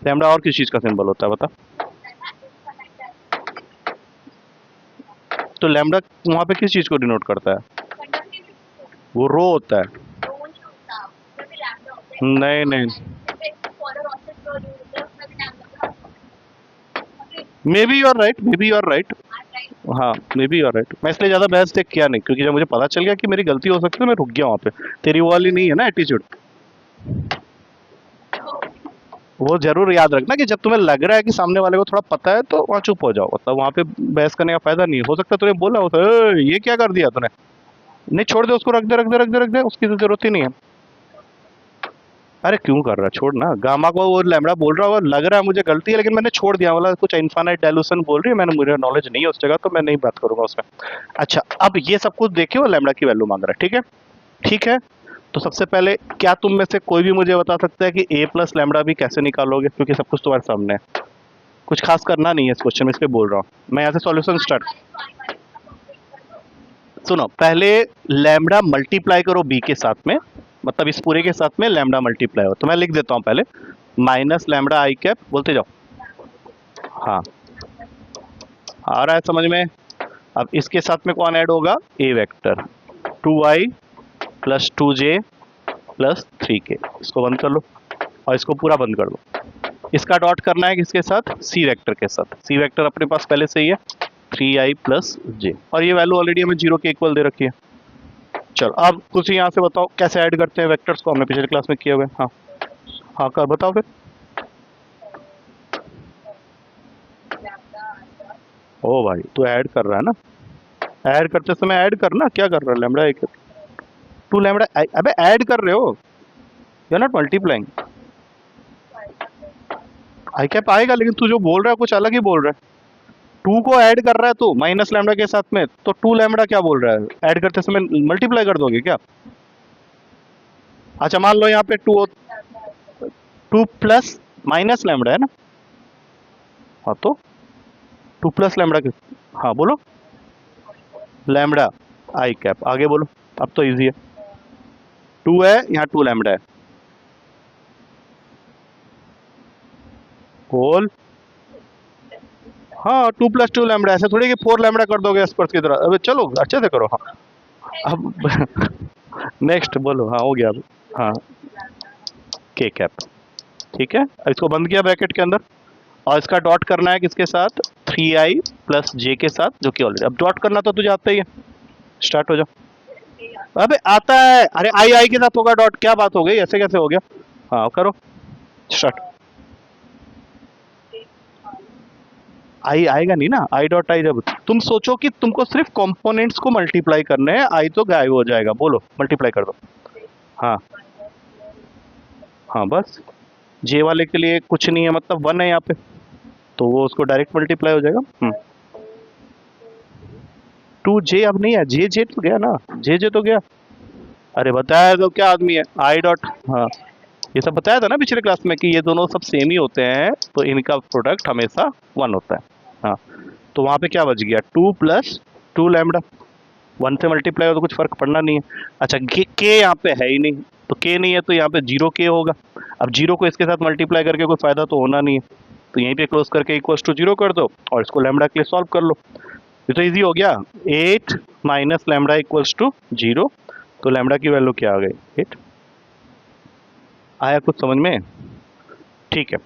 A: लैम्बडा? और किस चीज का सिंबल होता है बता? तो लैम्बडा वहां पे किस चीज को डिनोट करता है? वो रो होता है। नहीं नहीं, may be you are right, may be you are right. हाँ, may be you are right. मैं इसलिए ज्यादा बहस देख किया नहीं, क्योंकि जब मुझे पता चल गया कि मेरी गलती हो सकती है, मैं रुक गया वहां पे। तेरी वो वाली नहीं है ना एटीट्यूड। वो जरूर याद रखना कि जब तुम्हें लग रहा है कि सामने वाले को थोड़ा पता है, तो वहाँ चुप हो जाओ, मतलब वहाँ पे बहस करने का फायदा नहीं। हो सकता है तुम्हें बोला होता है ये क्या कर दिया तूने, नहीं छोड़ दे उसको, रख दे रख दे रख दे रख दे, उसकी तो जरूरत ही नहीं है। अरे क्यों कर रहा है, छोड़ ना। गामा को वो लैम्बडा बोल रहा होगा, लग रहा है मुझे गलती है, लेकिन मैंने छोड़ दिया, बोला कुछ इनफाइनाइट डायलूशन बोल रही है, मैंने, मुझे नॉलेज नहीं है उस जगह, तो मैं नहीं बात करूंगा उसमें। अच्छा, अब ये सब कुछ देखिए, वो लैम्बडा की वैल्यू मांग रहा है, ठीक है? ठीक है, तो सबसे पहले क्या तुम में से कोई भी मुझे बता सकता है कि ए प्लस लैम्बडा भी कैसे निकालोगे? क्योंकि सब कुछ तुम्हारे सामने है, कुछ खास करना नहीं है इस क्वेश्चन में, इसलिए बोल रहा हूँ मैं। यहाँ से सॉल्यूशन स्टार्ट। सुनो, पहले लैम्बडा मल्टीप्लाई करो बी के साथ में, मतलब इस पूरे के साथ में लैम्बडा मल्टीप्लाई हो, तो मैं लिख देता हूँ पहले माइनस लैम्बडा आई कैप, बोलते जाओ। हाँ, आ रहा है समझ में? अब इसके साथ में कौन ऐड होगा? A vector, 2i plus 2j plus 3k। इसको बंद कर लो और इसको पूरा बंद कर दो। इसका डॉट करना है किसके साथ? सी वेक्टर के साथ। सी वेक्टर अपने पास पहले से ही है, 3i प्लस j, और ये वैल्यू ऑलरेडी हमें 0 के इक्वल दे रखी है। चलो अब कुछ यहाँ से बताओ कैसे ऐड करते हैं वेक्टर्स को, हमने पिछले क्लास में किए हुए। हाँ हाँ, कर बताओ फिर। ओ भाई, तू ऐड कर रहा है ना, ऐड करते समय ऐड करना, क्या कर रहा है? लैम्बडा एक 2 लैम्बडा, अबे ऐड कर रहे हो, you are not multiplying. I cap आएगा, लेकिन तू जो बोल रहा है कुछ अलग ही बोल रहा है। 2 को ऐड कर रहा है तू माइनस लैम्बडा के साथ में, तो 2 लैम्बडा क्या बोल रहा है? ऐड करते समय मल्टीप्लाई कर दोगे क्या? अच्छा मान लो यहाँ पे 2 प्लस माइनस लैम्बडा है ना, हाँ तो 2 प्लस लैम्बडा के, हाँ बोलो, लैम्बडा आई कैप, आगे बोलो। अब तो इजी है, 2 है यहाँ, 2 लैम्बडा है, होल, हाँ 2 प्लस 2 लैम्बडा। ऐसे थोड़ी कि 4 लैम्बडा कर दोगे स्पर्श की तरह। अबे चलो अच्छे से करो। हाँ अब नेक्स्ट बोलो। हाँ हो गया अब। हाँ, के कैप, ठीक है। अब इसको बंद किया ब्रैकेट के अंदर, और इसका डॉट करना है किसके साथ? 3i प्लस j के साथ, जो कि ऑलरेडी, अब डॉट करना तो तुझे आता ही है। स्टार्ट हो जाओ। अबे आता है, अरे आई के साथ होगा डॉट, क्या बात हो गई, ऐसे कैसे हो गया? हाँ करो स्टार्ट। आई आएगा नहीं ना, आई डॉट आई। जब तुम सोचो कि तुमको सिर्फ कंपोनेंट्स को मल्टीप्लाई करने हैं, आई तो गायब हो जाएगा। बोलो मल्टीप्लाई कर दो। हाँ हाँ, बस जे वाले के लिए कुछ नहीं है, मतलब 1 है यहाँ पे, तो वो उसको डायरेक्ट मल्टीप्लाई हो जाएगा। 2j अब नहीं है, जे जे तो गया ना, जे जे तो गया। अरे बताया तो क्या आदमी है, आई डॉट, हाँ ये सब बताया था ना पिछले क्लास में कि ये दोनों सब सेम ही होते हैं, तो इनका प्रोडक्ट हमेशा 1 होता है। हाँ, तो वहाँ पे क्या बच गया, 2 + 2 लैम्बडा। 1 से मल्टीप्लाई हो तो कुछ फर्क पड़ना नहीं है। अच्छा, के यहाँ पे है ही नहीं, तो के नहीं है तो यहाँ पे 0 के होगा। अब 0 को इसके साथ मल्टीप्लाई करके कोई फायदा तो होना नहीं है, तो यहीं पे क्लोज करके इक्वल्स टू 0 कर दो और इसको लैम्बडा के लिए सॉल्व कर लो। ये तो इजी हो गया, 8 माइनस लैम्बडा इक्वल्स टू 0। तो लैम्बडा की वैल्यू क्या आ गई, 8। आया कुछ समझ में? ठीक है,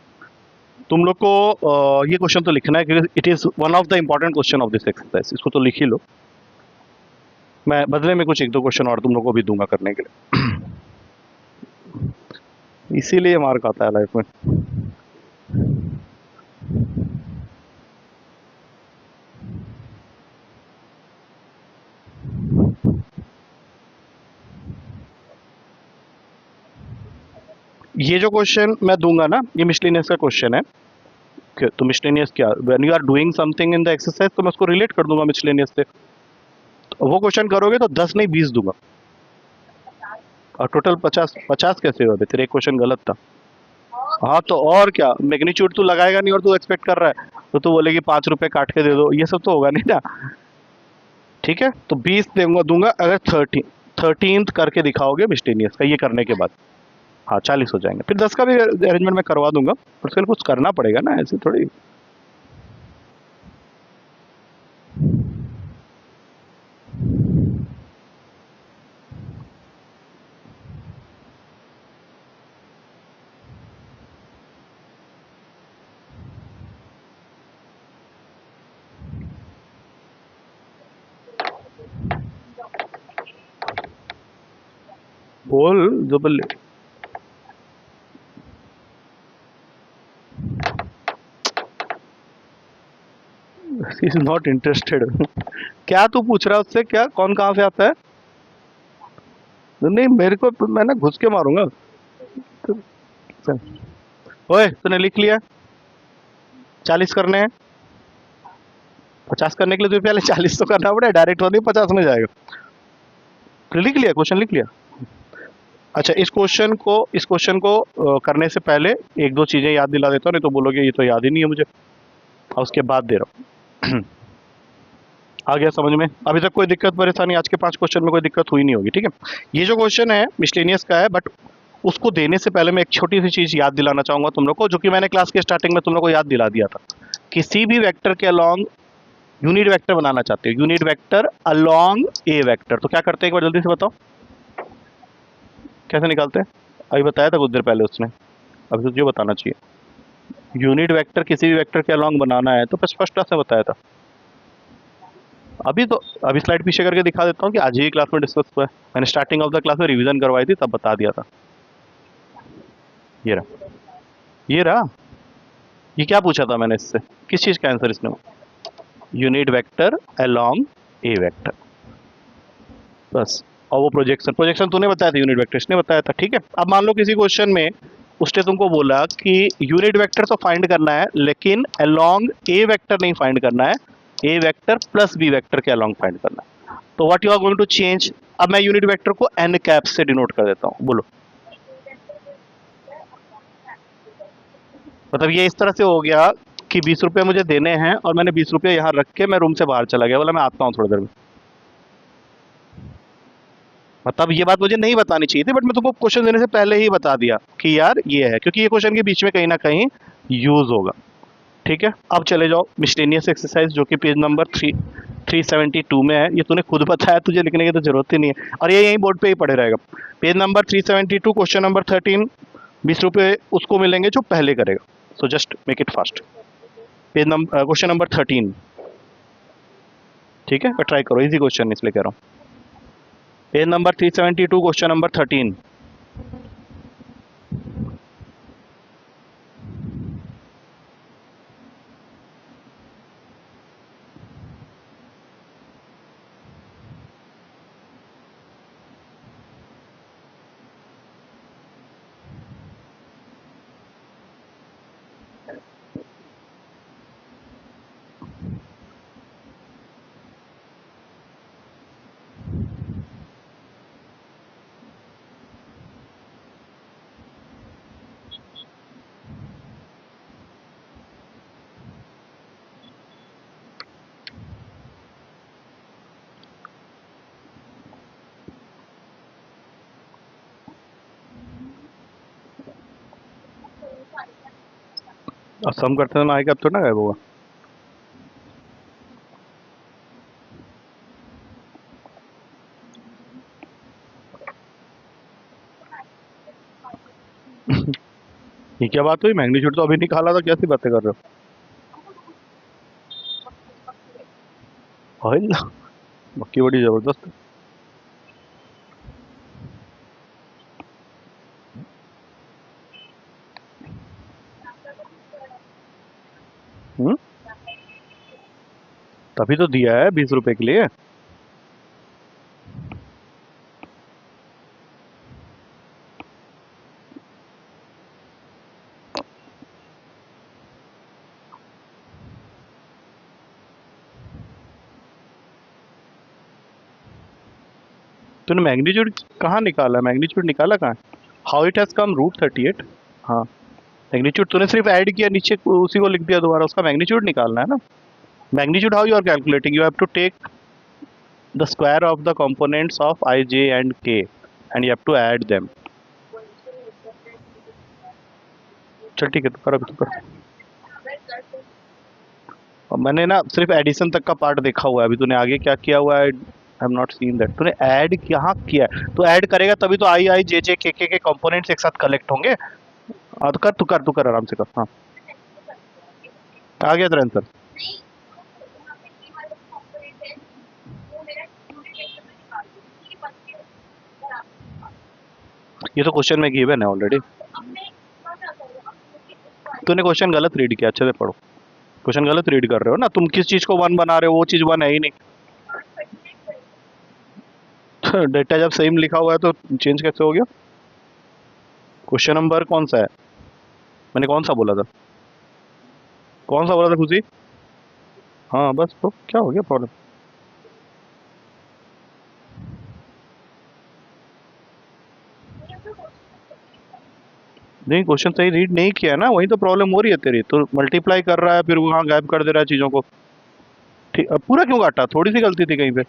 A: तुम लोग को ये क्वेश्चन तो लिखना है क्योंकि it is one of the important question of this exercise. इसको तो लिख ही लो, मैं बदले में कुछ 1-2 क्वेश्चन और तुम लोग को भी दूंगा करने के लिए। इसीलिए मार्क आता है लाइफ में। ये जो क्वेश्चन मैं दूंगा ना, ये मिसलेनियस का क्वेश्चन है। तो मिसलेनियस क्या, when you are doing something in the exercise तो मैं उसको रिलेट कर दूंगा मिसलेनियस से। तो वो क्वेश्चन करोगे तो 10 नहीं 20 दूंगा, और टोटल 50 कैसे हुआ? तेरा एक क्वेश्चन गलत था। हाँ तो और क्या, मैग्नीट्यूड तू लगाएगा नहीं और तू एक्सपेक्ट कर रहा है, तो तू बोलेगी 5 रुपए काट के दे दो, ये सब तो होगा नहीं ना। ठीक है, तो 20 दूंगा अगर 13th करके दिखाओगे मिसलेनियस का, ये करने के बाद। हाँ 40 हो जाएंगे, फिर 10 का भी अरेंजमेंट मैं करवा दूंगा, पर उसके लिए कुछ करना पड़ेगा ना, ऐसे थोड़ी। बोल जो बोले। Is not interested. क्या तू पूछ रहा है उससे, क्या कौन कहाँ से आता है? नहीं मेरे को, मैं ना घुस के मारूंगा। ओए तूने लिख लिया 40 करने हैं, 50 करने के लिए तो पहले 40 तो करना पड़ेगा, डायरेक्ट होती 50 में जाएगा। तो लिख लिया, क्वेश्चन लिख लिया। अच्छा, इस क्वेश्चन को करने से पहले 1-2 चीजें याद दिला देता हूँ, नहीं तो बोलोगे ये तो याद ही नहीं है मुझे, और उसके बाद दे रहा हूँ। आ गया समझ में? अभी तक कोई दिक्कत परेशानी, आज के 5 क्वेश्चन में कोई दिक्कत हुई नहीं होगी, ठीक है? ये जो क्वेश्चन है मिसलेनियस का है, बट उसको देने से पहले मैं एक छोटी सी चीज याद दिलाना चाहूंगा तुम लोग को, जो कि मैंने क्लास के स्टार्टिंग में तुम लोग को याद दिला दिया था। किसी भी वेक्टर के अलोंग यूनिट वेक्टर बनाना चाहते हो, unit vector along A vector, तो क्या करते हैं एक बार जल्दी से बताओ, कैसे निकालते हैं? अभी बताया था कुछ देर पहले उसने, अभी तुझे बताना चाहिए। यूनिट वेक्टर किसी भी वेक्टर के अलोंग बनाना है तो बस फर्स्ट क्लास में बताया था। अभी स्लाइड पीछे करके दिखा देता हूँ कि आज ही क्लास में डिस्कस हुआ है, मैंने स्टार्टिंग ऑफ द क्लास में रिवीजन करवाई थी तब बता दिया था। ये रहा, ये रहा। ये क्या पूछा था मैंने इससे, किस चीज का आंसर इसने? Unit vector along A vector, बस। और वो प्रोजेक्शन प्रोजेक्शन तूने बताया था, यूनिट वेक्टर इसने बताया था, ठीक है? अब मान लो किसी क्वेश्चन में उसने तुमको बोला कि यूनिट वेक्टर तो फाइंड करना है लेकिन अलोंग ए वेक्टर नहीं फाइंड करना है, A vector plus B vector के अलोंग फाइंड करना है, तो what you are going to change? अब मैं यूनिट वेक्टर को एन कैप से डिनोट कर देता हूँ, बोलो। मतलब ये इस तरह से हो गया कि 20 रुपये मुझे देने हैं और मैंने 20 रुपये यहाँ रख के मैं रूम से बाहर चला गया, बोला मैं आता हूँ थोड़ी देर में। मतलब ये बात मुझे नहीं बतानी चाहिए थी, बट मैं तुमको क्वेश्चन देने से पहले ही बता दिया कि यार ये है, क्योंकि ये क्वेश्चन के बीच में कहीं ना कहीं यूज होगा, ठीक है? अब चले जाओ मिसलेनियस एक्सरसाइज, जो कि पेज नंबर 372 में है। ये तूने खुद बताया, तुझे लिखने की तो जरूरत ही नहीं है, और ये यहीं बोर्ड पे ही पड़े रहेगा। Page number 372, question number 13। 20 रुपये उसको मिलेंगे जो पहले करेगा, so just make it fast. Page number question number 13, ठीक है? ट्राई करो, इजी क्वेश्चन इसलिए कह रहा हूँ। Page number 372, question number 13। और सम करते समय आई कैप तो ना गायब होगा। ये क्या बात हुई, मैग्नीट्यूड तो अभी निकाला था, कैसी बातें कर रहे हो? हाय, मक्की बड़ी जबरदस्त है। हम्म, तभी तो दिया है 20 रुपए के लिए। तूने मैग्नीट्यूड कहाँ निकाला, मैग्नीट्यूड निकाला कहाँ? How it has come √38। हाँ, मैग्नीट्यूड तूने सिर्फ ऐड किया, नीचे उसी को लिख दिया दोबारा, उसका मैग्नीट्यूड निकालना है ना। Magnitude how you are calculating, you have to take the square of the components of I J and K and you have to add them. चल ठीक है, तो कर, अभी तो कर। और मैंने ना सिर्फ एडिशन तक का पार्ट देखा हुआ है, अभी तूने आगे क्या किया हुआ है I have not seen that. तूने ऐड कहाँ किया है? तो ऐड करेगा तभी तो आई आई जे जे के कंपोनेंट्स एक साथ कलेक्ट होंगे। हाँ तो कर, तू कर आराम से कर। हाँ, आ गया तेरा आंसर। ये तो क्वेश्चन में गिवन है ऑलरेडी। तूने क्वेश्चन गलत रीड किया, अच्छे से पढ़ो। क्वेश्चन गलत रीड कर रहे हो ना तुम, किस चीज को वन बना रहे हो, वो चीज वन है ही नहीं। डेटा जब सही में लिखा हुआ है तो चेंज कैसे हो गया? क्वेश्चन नंबर कौन सा है? मैंने कौन सा बोला था? कौन सा बोला था खुशी? हाँ बस, तो क्या हो गया प्रॉब्लम? नहीं, क्वेश्चन सही रीड नहीं किया ना, वही तो प्रॉब्लम हो रही है तेरी। तो मल्टीप्लाई कर रहा है फिर वहाँ गायब कर दे रहा है चीज़ों को। ठीक, अब पूरा क्यों काटा? थोड़ी सी गलती थी कहीं पे।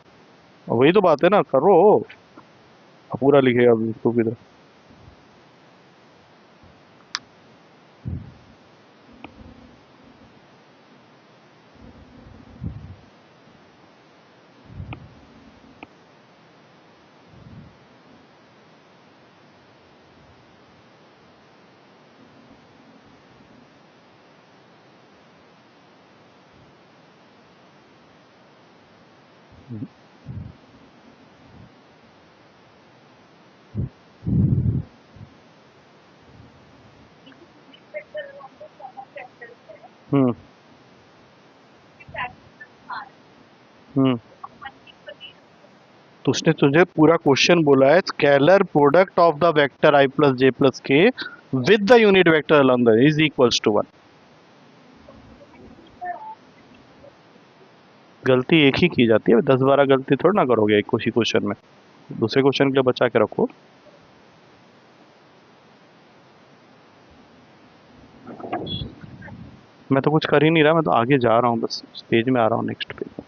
A: वही तो बात है ना, करो। अब पूरा लिखेगा अभी तो किधर। हम्म। हम्म। तो उसने तुझे पूरा क्वेश्चन बोला है, scalar product of the vector I plus J plus K with the unit vector along the is equals to 1। गलती एक ही की जाती है, 10-12 गलती थोड़ा ना करोगे एक उसी क्वेश्चन में। दूसरे क्वेश्चन के लिए बचा के रखो। मैं तो कुछ कर ही नहीं रहा, मैं तो आगे जा रहा हूँ, बस पेज में आ रहा हूँ, नेक्स्ट पेज।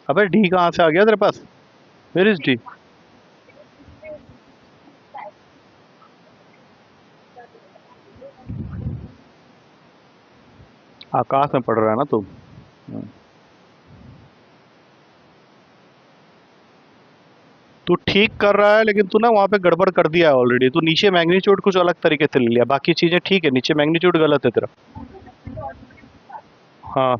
A: अबे डी कहाँ से आ गया तेरे पास? Where is D? आकाश में पढ़ रहा है ना तू? तू ठीक कर रहा है, लेकिन तू ना वहाँ पे गड़बड़ कर दिया है ऑलरेडी। तू नीचे मैग्नीट्यूड कुछ अलग तरीके से ले लिया, बाकी चीजें ठीक है, नीचे मैग्नीट्यूड गलत है तेरा। हाँ,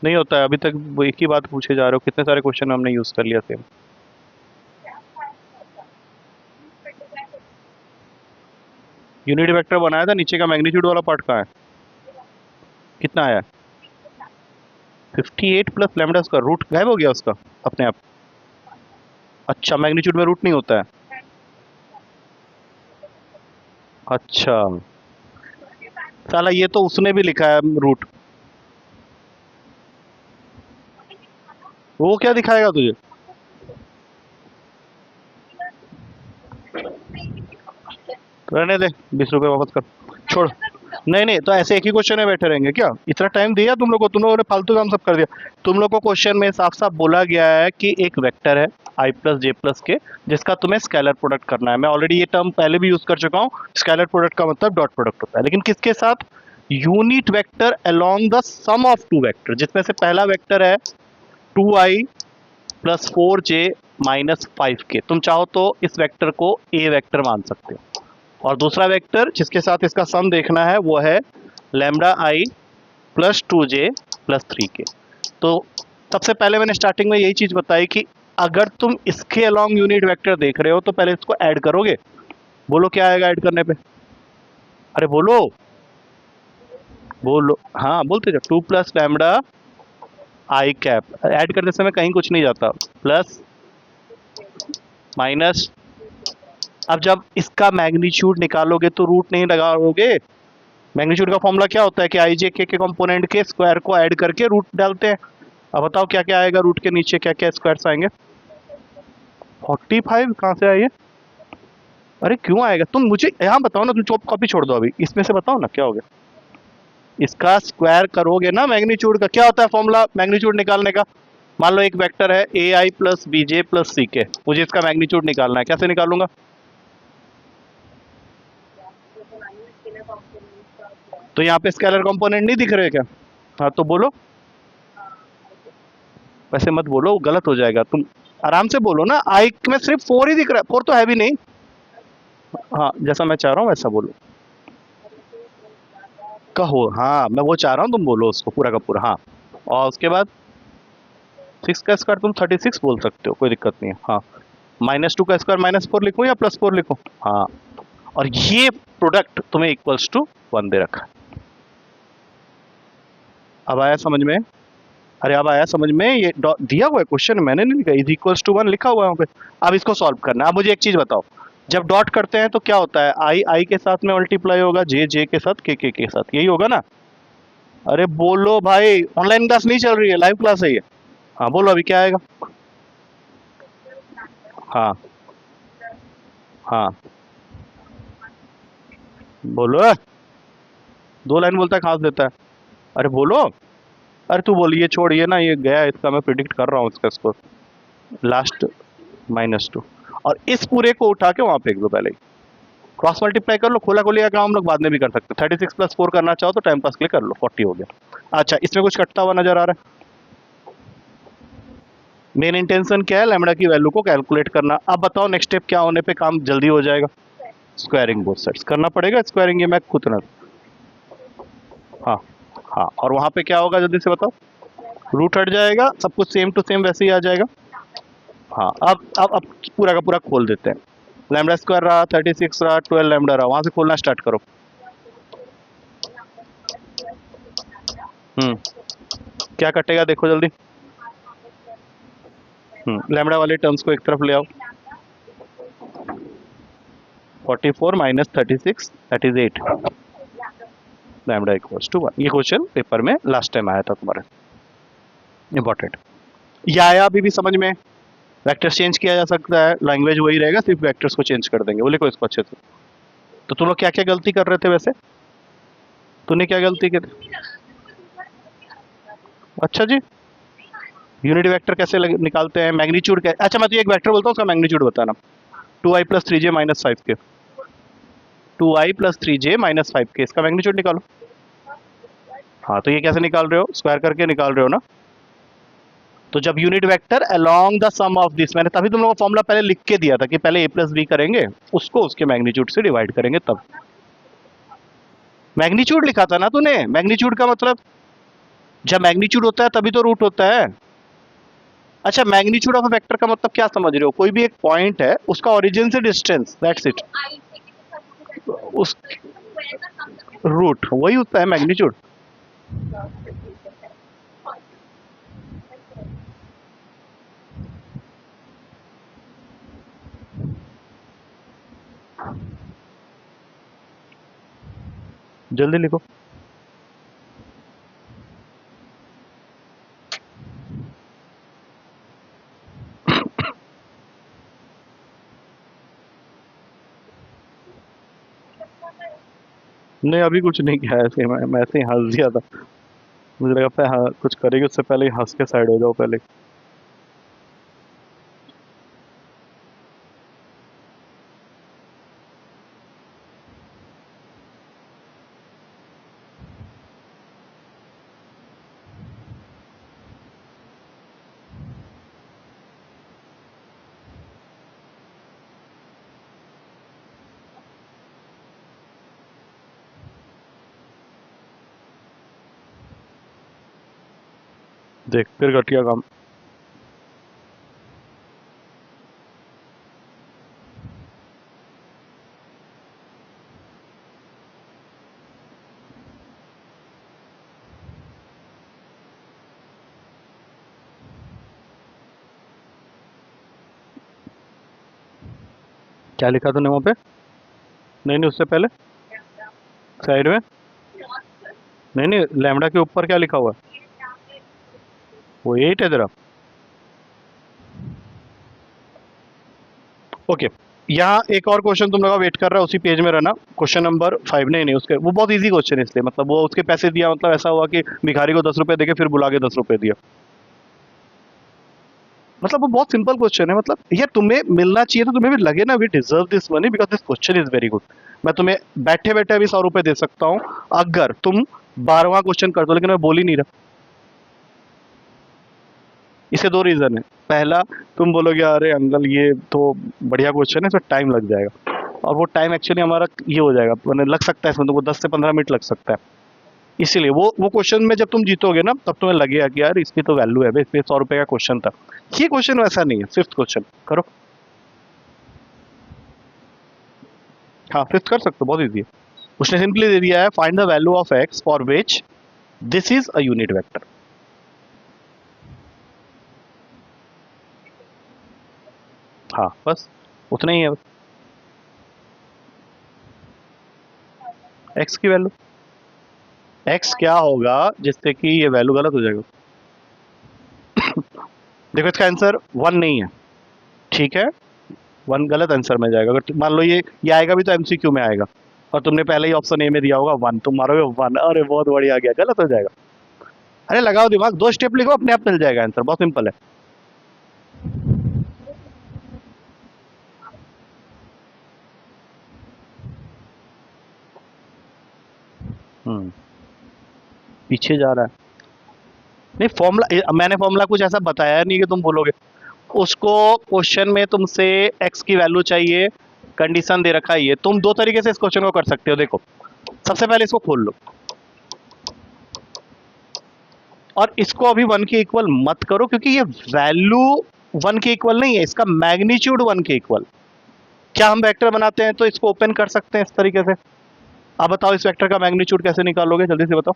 A: नहीं होता है अभी तक। वो एक ही बात पूछे जा रहे हो, कितने सारे क्वेश्चन हमने यूज कर लिया सेम। यूनिट वेक्टर बनाया था, नीचे का मैग्नीट्यूड वाला पार्ट कहाँ है? कितना आया? 58 प्लस लैम्डा स्क्वायर, रूट गायब हो गया उसका अपने आप। अच्छा, मैग्नीट्यूड में रूट नहीं होता है। अच्छा साला, ये तो उसने भी लिखा है रूट। वो क्या दिखाएगा तुझे? रहने दे, 20 रुपए वापस कर, छोड़। नहीं नहीं, तो ऐसे एक ही क्वेश्चन में बैठे रहेंगे क्या? इतना टाइम दिया तुम लोग को, तुम लोगों ने फालतू काम सब कर दिया। तुम लोग को क्वेश्चन में साफ साफ बोला गया है कि एक वेक्टर है आई प्लस जे प्लस के, जिसका तुम्हें स्केलर प्रोडक्ट करना है। मैं ऑलरेडी ये टर्म पहले भी यूज कर चुका हूँ। स्केलर प्रोडक्ट का मतलब डॉट प्रोडक्ट होता है, लेकिन किसके साथ? Unit vector along the sum of two vector, जिसमें से पहला वेक्टर है 2i plus 4j minus 5k। तुम चाहो तो इस वेक्टर को ए वेक्टर मान सकते हो, और दूसरा वेक्टर जिसके साथ इसका सम देखना है वो है लैम्डा आई प्लस 2j प्लस 3k। तो सबसे पहले मैंने स्टार्टिंग में यही चीज बताई कि अगर तुम इसके अलोंग यूनिट वेक्टर देख रहे हो तो पहले इसको ऐड करोगे। बोलो क्या आएगा ऐड करने पे? अरे बोलो, बोलो, हाँ बोलते जाओ। 2 प्लस लैम्डा आई कैप, ऐड करते समय कहीं कुछ नहीं जाता, प्लस माइनस। अब जब इसका मैग्नीट्यूड निकालोगे तो रूट नहीं लगाओगे। मैग्नीट्यूड का फॉर्मूला क्या होता है कि आई जे के कंपोनेंट के स्क्वायर को ऐड करके रूट डालते हैं। अब बताओ क्या क्या आएगा रूट के नीचे, क्या क्या स्क्वायर्स आएंगे? 45 कहाँ से आएंगे? अरे क्यों आएगा? तुम मुझे यहाँ बताओ ना, तुम चॉप कॉपी छोड़ दो अभी, इसमें से बताओ ना क्या हो गया। इसका स्क्वायर करोगे ना मैग्नीट्यूड का, क्या होता है फॉर्मूला मैग्नीट्यूड निकालने का? मान लो एक वेक्टर है ए आई प्लस बी जे प्लस सी के, मुझे इसका मैग्नीट्यूड निकालना है, कैसे निकालूंगा? तो यहाँ पे स्केलर कंपोनेंट नहीं दिख रहे क्या? हाँ तो बोलो, वैसे मत बोलो, गलत हो जाएगा। तुम आराम से बोलो ना, आई में सिर्फ 4 ही दिख रहा है, 4 तो है भी नहीं। हाँ जैसा मैं चाह रहा हूँ वैसा बोलो। कहो, हाँ मैं वो चाह रहा हूँ, तुम बोलो उसको पूरा का पूरा। हाँ, और उसके बाद 6 का स्क्वायर तुम 36 बोल सकते हो, कोई दिक्कत नहीं है। हाँ, -2 का स्क्वायर -4 लिखो या +4 लिखो? हाँ, और ये प्रोडक्ट तुम्हें इक्वल्स टू 1 दे रखा है। अब आया समझ में? अरे अब आया समझ में? ये दिया हुआ है क्वेश्चन, मैंने नहीं लिखा, इज इक्वल्स टू 1 लिखा हुआ है वहाँ पे। अब इसको सॉल्व करना है। अब मुझे एक चीज बताओ, जब डॉट करते हैं तो क्या होता है? आई आई के साथ में मल्टीप्लाई होगा, जे जे के साथ, के साथ, यही होगा ना? अरे बोलो भाई, ऑनलाइन क्लास नहीं चल रही है, लाइव क्लास है ये। हाँ बोलो अभी क्या आएगा? हाँ हाँ बोलो। 2 लाइन बोलता है, खास देता है। अरे बोलो। अरे तू बोल, ये छोड़, ये ना ये गया, इसका मैं प्रिडिक्ट कर रहा हूँ इसका स्कोर, लास्ट -2। और इस पूरे को उठा के वहां फेंक दो पहले ही, क्रॉस मल्टीप्लाई कर लो। खोला खोली का काम हम लोग बाद में भी कर सकते हैं। 36 + 4 करना चाहो तो टाइम पास के लिए कर लो, 40 हो गया। अच्छा, इसमें कुछ कटता हुआ नजर आ रहा है? मेन इंटेंशन क्या है? लैम्डा की वैल्यू को कैलकुलेट करना। अब बताओ नेक्स्ट स्टेप क्या होने पे काम जल्दी हो जाएगा? स्क्वायरिंग बोथ साइड्स करना पड़ेगा, स्क्वायरिंग ये मैं खुद ना। हाँ हाँ, और वहां पे क्या होगा जल्दी से बताओ? रूट हट जाएगा, सब कुछ सेम टू सेम वैसे ही आ जाएगा। हाँ, अब पूरा का पूरा खोल देते हैं। लैम्डा स्क्वायर रहा, 36 रहा, 12 लैम्डा रहा, वहां से खोलना स्टार्ट करो। क्या कटेगा देखो जल्दी। लैम्डा वाले टर्म्स को एक तरफ ले आओ। 44 minus 36 that is 8, lambda equals to 1। ये क्वेश्चन पेपर में लास्ट टाइम आया था तुम्हारे, इंपॉर्टेंट। ये आया अभी भी समझ में? वेक्टर्स चेंज किया जा सकता है, लैंग्वेज वही रहेगा, सिर्फ वेक्टर्स को चेंज कर देंगे। वो लिखो इसको अच्छे से। तो तुम लोग क्या क्या गलती कर रहे थे वैसे? तूने क्या गलती की थी? अच्छा जी, यूनिट वेक्टर कैसे निकालते हैं? मैग्नीट्यूड अच्छा मैं तो एक वेक्टर बोलता हूँ, उसका मैग्नीट्यूड बताना। 2i + 3j - 5k, 2i + 3j - 5k, इसका मैग्नीट्यूड निकालो। हाँ, तो ये कैसे निकाल रहे हो? स्क्वायर करके निकाल रहे हो ना? तो जब unit vector along the sum of this, मैंने तभी तुम लोगों को फॉर्मूला पहले लिख के दिया था कि पहले a + b करेंगे, उसको उसके मैग्नीट्यूड से डिवाइड करेंगे, तब मैग्नीट्यूड लिखा था ना तूने। मैग्नीट्यूड का मतलब जब मैग्नीट्यूड होता है तभी तो रूट होता है। अच्छा, मैग्नीट्यूड ऑफ वेक्टर का मतलब क्या समझ रहे हो? कोई भी एक पॉइंट है, उसका ओरिजिन से डिस्टेंस, दैट्स इट। उस रूट वही होता है मैग्नीट्यूड। जल्दी लिखो। नहीं अभी कुछ नहीं किया है, ऐसे मैं ऐसे ही हंस दिया था। मुझे लगा था हाँ कुछ करेगी उससे पहले ही हंस के साइड हो जाओ पहले। देख फिर घटिया काम। क्या लिखा तूने वहाँ पे? नहीं नहीं उससे पहले साइड में। नहीं नहीं लैम्बडा के ऊपर क्या लिखा हुआ है? वो 8 है तेरा। ओके। यहाँ एक और क्वेश्चन तुम लोग का वेट कर रहा है, उसी पेज में रहना। Question number 5। नहीं नहीं उसके वो बहुत इजी क्वेश्चन है, इसलिए मतलब वो उसके पैसे दिया मतलब ऐसा हुआ कि भिखारी को 10 रुपए देके फिर बुला के 10 रुपए दिया। मतलब वो बहुत सिंपल क्वेश्चन है, मतलब ये तुम्हें मिलना चाहिए तो तुम्हें भी लगे ना we deserve this money because this question is very good. मैं तुम्हें बैठे बैठे अभी 100 रुपए दे सकता हूँ अगर तुम 12वां क्वेश्चन कर दो, लेकिन मैं बोल ही नहीं रहा। इसे दो रीजन है। पहला, तुम बोलोगे अरे अंकल ये तो बढ़िया क्वेश्चन है, इसमें टाइम लग जाएगा, और वो टाइम एक्चुअली हमारा ये हो जाएगा, मैंने लग सकता है इसमें तुमको 10 से 15 मिनट लग सकता है। इसीलिए वो क्वेश्चन में जब तुम जीतोगे ना तब तुम्हें लगेगा कि यार इसकी तो वैल्यू है भाई, इसमें 100 रुपए का क्वेश्चन था। ये क्वेश्चन वैसा नहीं है। फिफ्थ क्वेश्चन करो। हाँ फिफ्थ कर सकते हो, बहुत ईजी है। उसने सिंपली दे दिया है find the value of x for which this is a unit vector. हाँ बस उतना ही है। एक्स की वैल्यू, एक्स क्या होगा जिससे कि ये वैल्यू गलत हो जाएगा। देखो इसका आंसर 1 नहीं है, ठीक है। 1 गलत आंसर में जाएगा। अगर मान लो ये आएगा भी तो एमसीक्यू में आएगा, और तुमने पहले ही ऑप्शन ए में दिया होगा 1, तुम मारोगे 1, अरे बहुत बढ़िया आ गया, गलत हो जाएगा। अरे लगाओ दिमाग, 2 स्टेप लिखो अपने आप मिल जाएगा आंसर, बहुत सिंपल है। हम्म पीछे जा रहा है। नहीं फॉर्मूला मैंने फॉर्मूला कुछ ऐसा बताया नहीं कि तुम बोलोगे। उसको क्वेश्चन में तुमसे एक्स की वैल्यू चाहिए, कंडीशन दे रखा है ये। तुम दो तरीके से इस क्वेश्चन को कर सकते हो। देखो सबसे पहले इसको खोल लो, और इसको अभी 1 के इक्वल मत करो, क्योंकि ये वैल्यू 1 के इक्वल नहीं है, इसका मैग्नीट्यूड 1 के इक्वल। क्या हम वेक्टर बनाते हैं तो इसको ओपन कर सकते हैं इस तरीके से। अब बताओ इस वेक्टर का मैग्नीट्यूड कैसे निकालोगे, जल्दी से बताओ।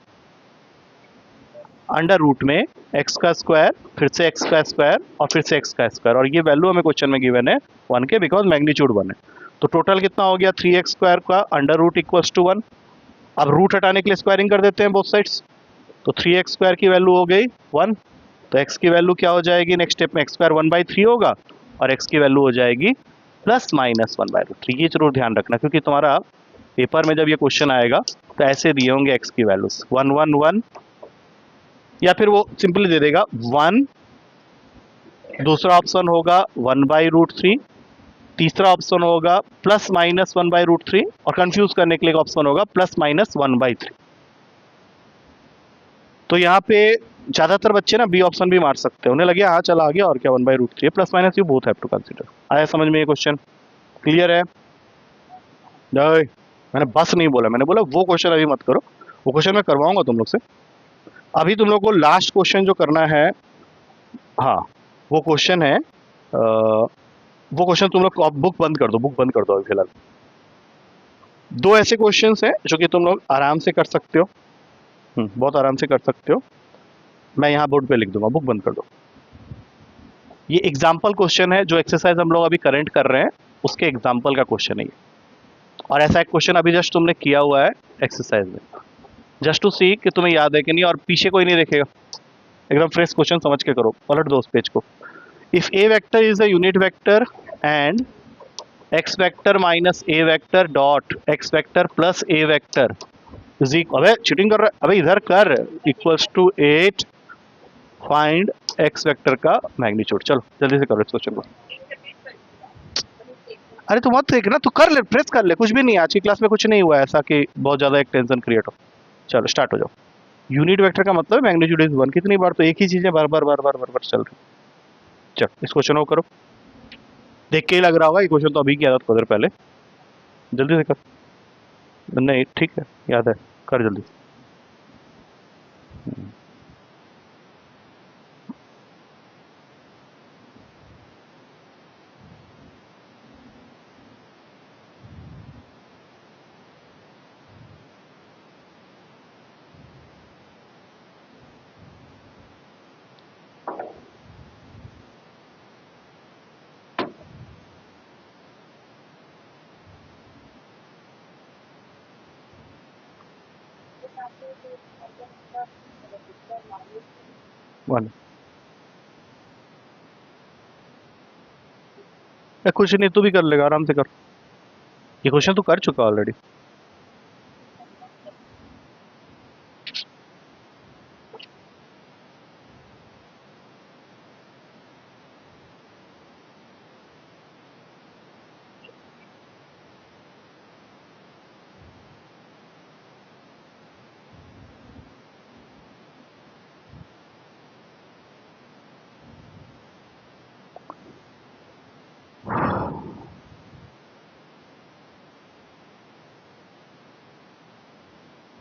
A: अंडर रूट में एक्स का स्क्वायर, फिर से एक्स का स्क्वायर, और फिर से एक्स का स्क्वायर, और ये वैल्यू हमें क्वेश्चन में गिवन है 1 के, बिकॉज मैग्नीट्यूड 1 है। तो टोटल कितना हो गया 3x स्क्वायर का अंडर रूट इक्वल्स टू 1। अब रूट हटाने के लिए स्क्वायरिंग कर देते हैं बोथ साइड्स, तो 3x स्क्वायर की वैल्यू हो गई 1। तो x की वैल्यू क्या हो जाएगी नेक्स्ट स्टेप में, एक्स स्क्वायर 1/3 होगा, और x की वैल्यू हो जाएगी प्लस माइनस 1/√3। ये जरूर ध्यान रखना, क्योंकि तुम्हारा पेपर में जब ये क्वेश्चन आएगा तो ऐसे दिए होंगे x की वैल्यूज 1 1 1, या फिर वो सिंपली दे देगा 1। दूसरा ऑप्शन होगा 1/√3। तीसरा ऑप्शन होगा प्लस माइनस 1/√3, और कंफ्यूज करने के लिए ऑप्शन होगा प्लस माइनस 1/3। तो यहाँ पे ज्यादातर बच्चे ना बी ऑप्शन भी मार सकते हैं, उन्हें लगे हाँ चल आ गया और क्या 1/√3 है, plus minus you both have to consider. आया समझ में ये क्वेश्चन? क्लियर है? नहीं मैंने बस नहीं बोला, मैंने बोला वो क्वेश्चन अभी मत करो, वो क्वेश्चन मैं करवाऊंगा तुम लोग से। अभी तुम लोग को लास्ट क्वेश्चन जो करना है, हाँ वो क्वेश्चन है वो क्वेश्चन तुम लोग बुक बंद कर दो, बुक बंद कर दो अभी फिलहाल। दो ऐसे क्वेश्चंस हैं जो कि तुम लोग आराम से कर सकते हो, बहुत आराम से कर सकते हो। मैं यहाँ बोर्ड पे लिख दूंगा, बुक बंद कर दो। ये एग्जाम्पल क्वेश्चन है, जो एक्सरसाइज हम लोग अभी करेंट कर रहे हैं उसके एग्जाम्पल का क्वेश्चन है ये। और ऐसा एक क्वेश्चन अभी जस्ट तुमने किया हुआ है एक्सरसाइज में, जस्ट टू सी कि तुम्हें याद है कि नहीं, और पीछे कोई नहीं देखेगा, एकदम फ्रेश क्वेश्चन समझ के करो। पलट दो उस पेज को। If A vector is a unit vector and X vector minus A vector dot X vector plus A vector is equal, अबे चीटिंग कर रहा है, अबे इधर कर, equals to 8, find X vector का मैग्नीट्यूड। चलो जल्दी से करो इस क्वेश्चन को। अरे तू मत देख ना, तू कर ले, प्रेस कर ले, कुछ भी नहीं, आज की क्लास में कुछ नहीं हुआ ऐसा कि बहुत ज्यादा एक टेंशन क्रिएट हो। चलो स्टार्ट हो जाओ। यूनिट वेक्टर का मतलब मैग्नीट्यूड इज 1। कितनी बार, तो एक ही चीजें बार बार बार बार बार बार चल रही। चलो इस क्वेश्चन को करो, देख के ही लग रहा होगा ये क्वेश्चन तो अभी किया था थोड़ी देर पहले। जल्दी से कर। नहीं ठीक है, याद है, कर जल्दी। वन, कुछ नहीं, तू भी कर लेगा, आराम से कर। ये क्वेश्चन तू कर चुका ऑलरेडी।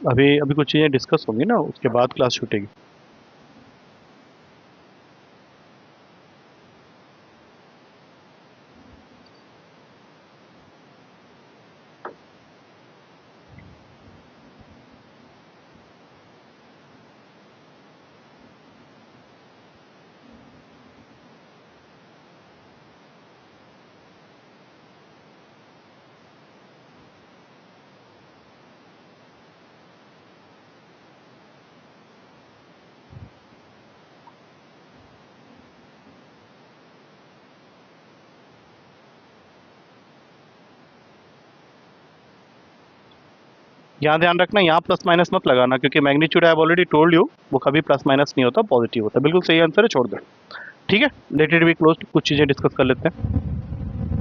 A: अभी अभी कुछ चीजें डिस्कस होंगी ना, उसके बाद क्लास छूटेगी। यहाँ ध्यान रखना, यहाँ प्लस माइनस मत लगाना, क्योंकि magnitude I have already told you वो कभी प्लस माइनस नहीं होता, पॉजिटिव होता है। बिल्कुल सही आंसर है, छोड़ दो। ठीक है, लेट इट बी क्लोज्ड। कुछ चीज़ें डिस्कस कर लेते हैं।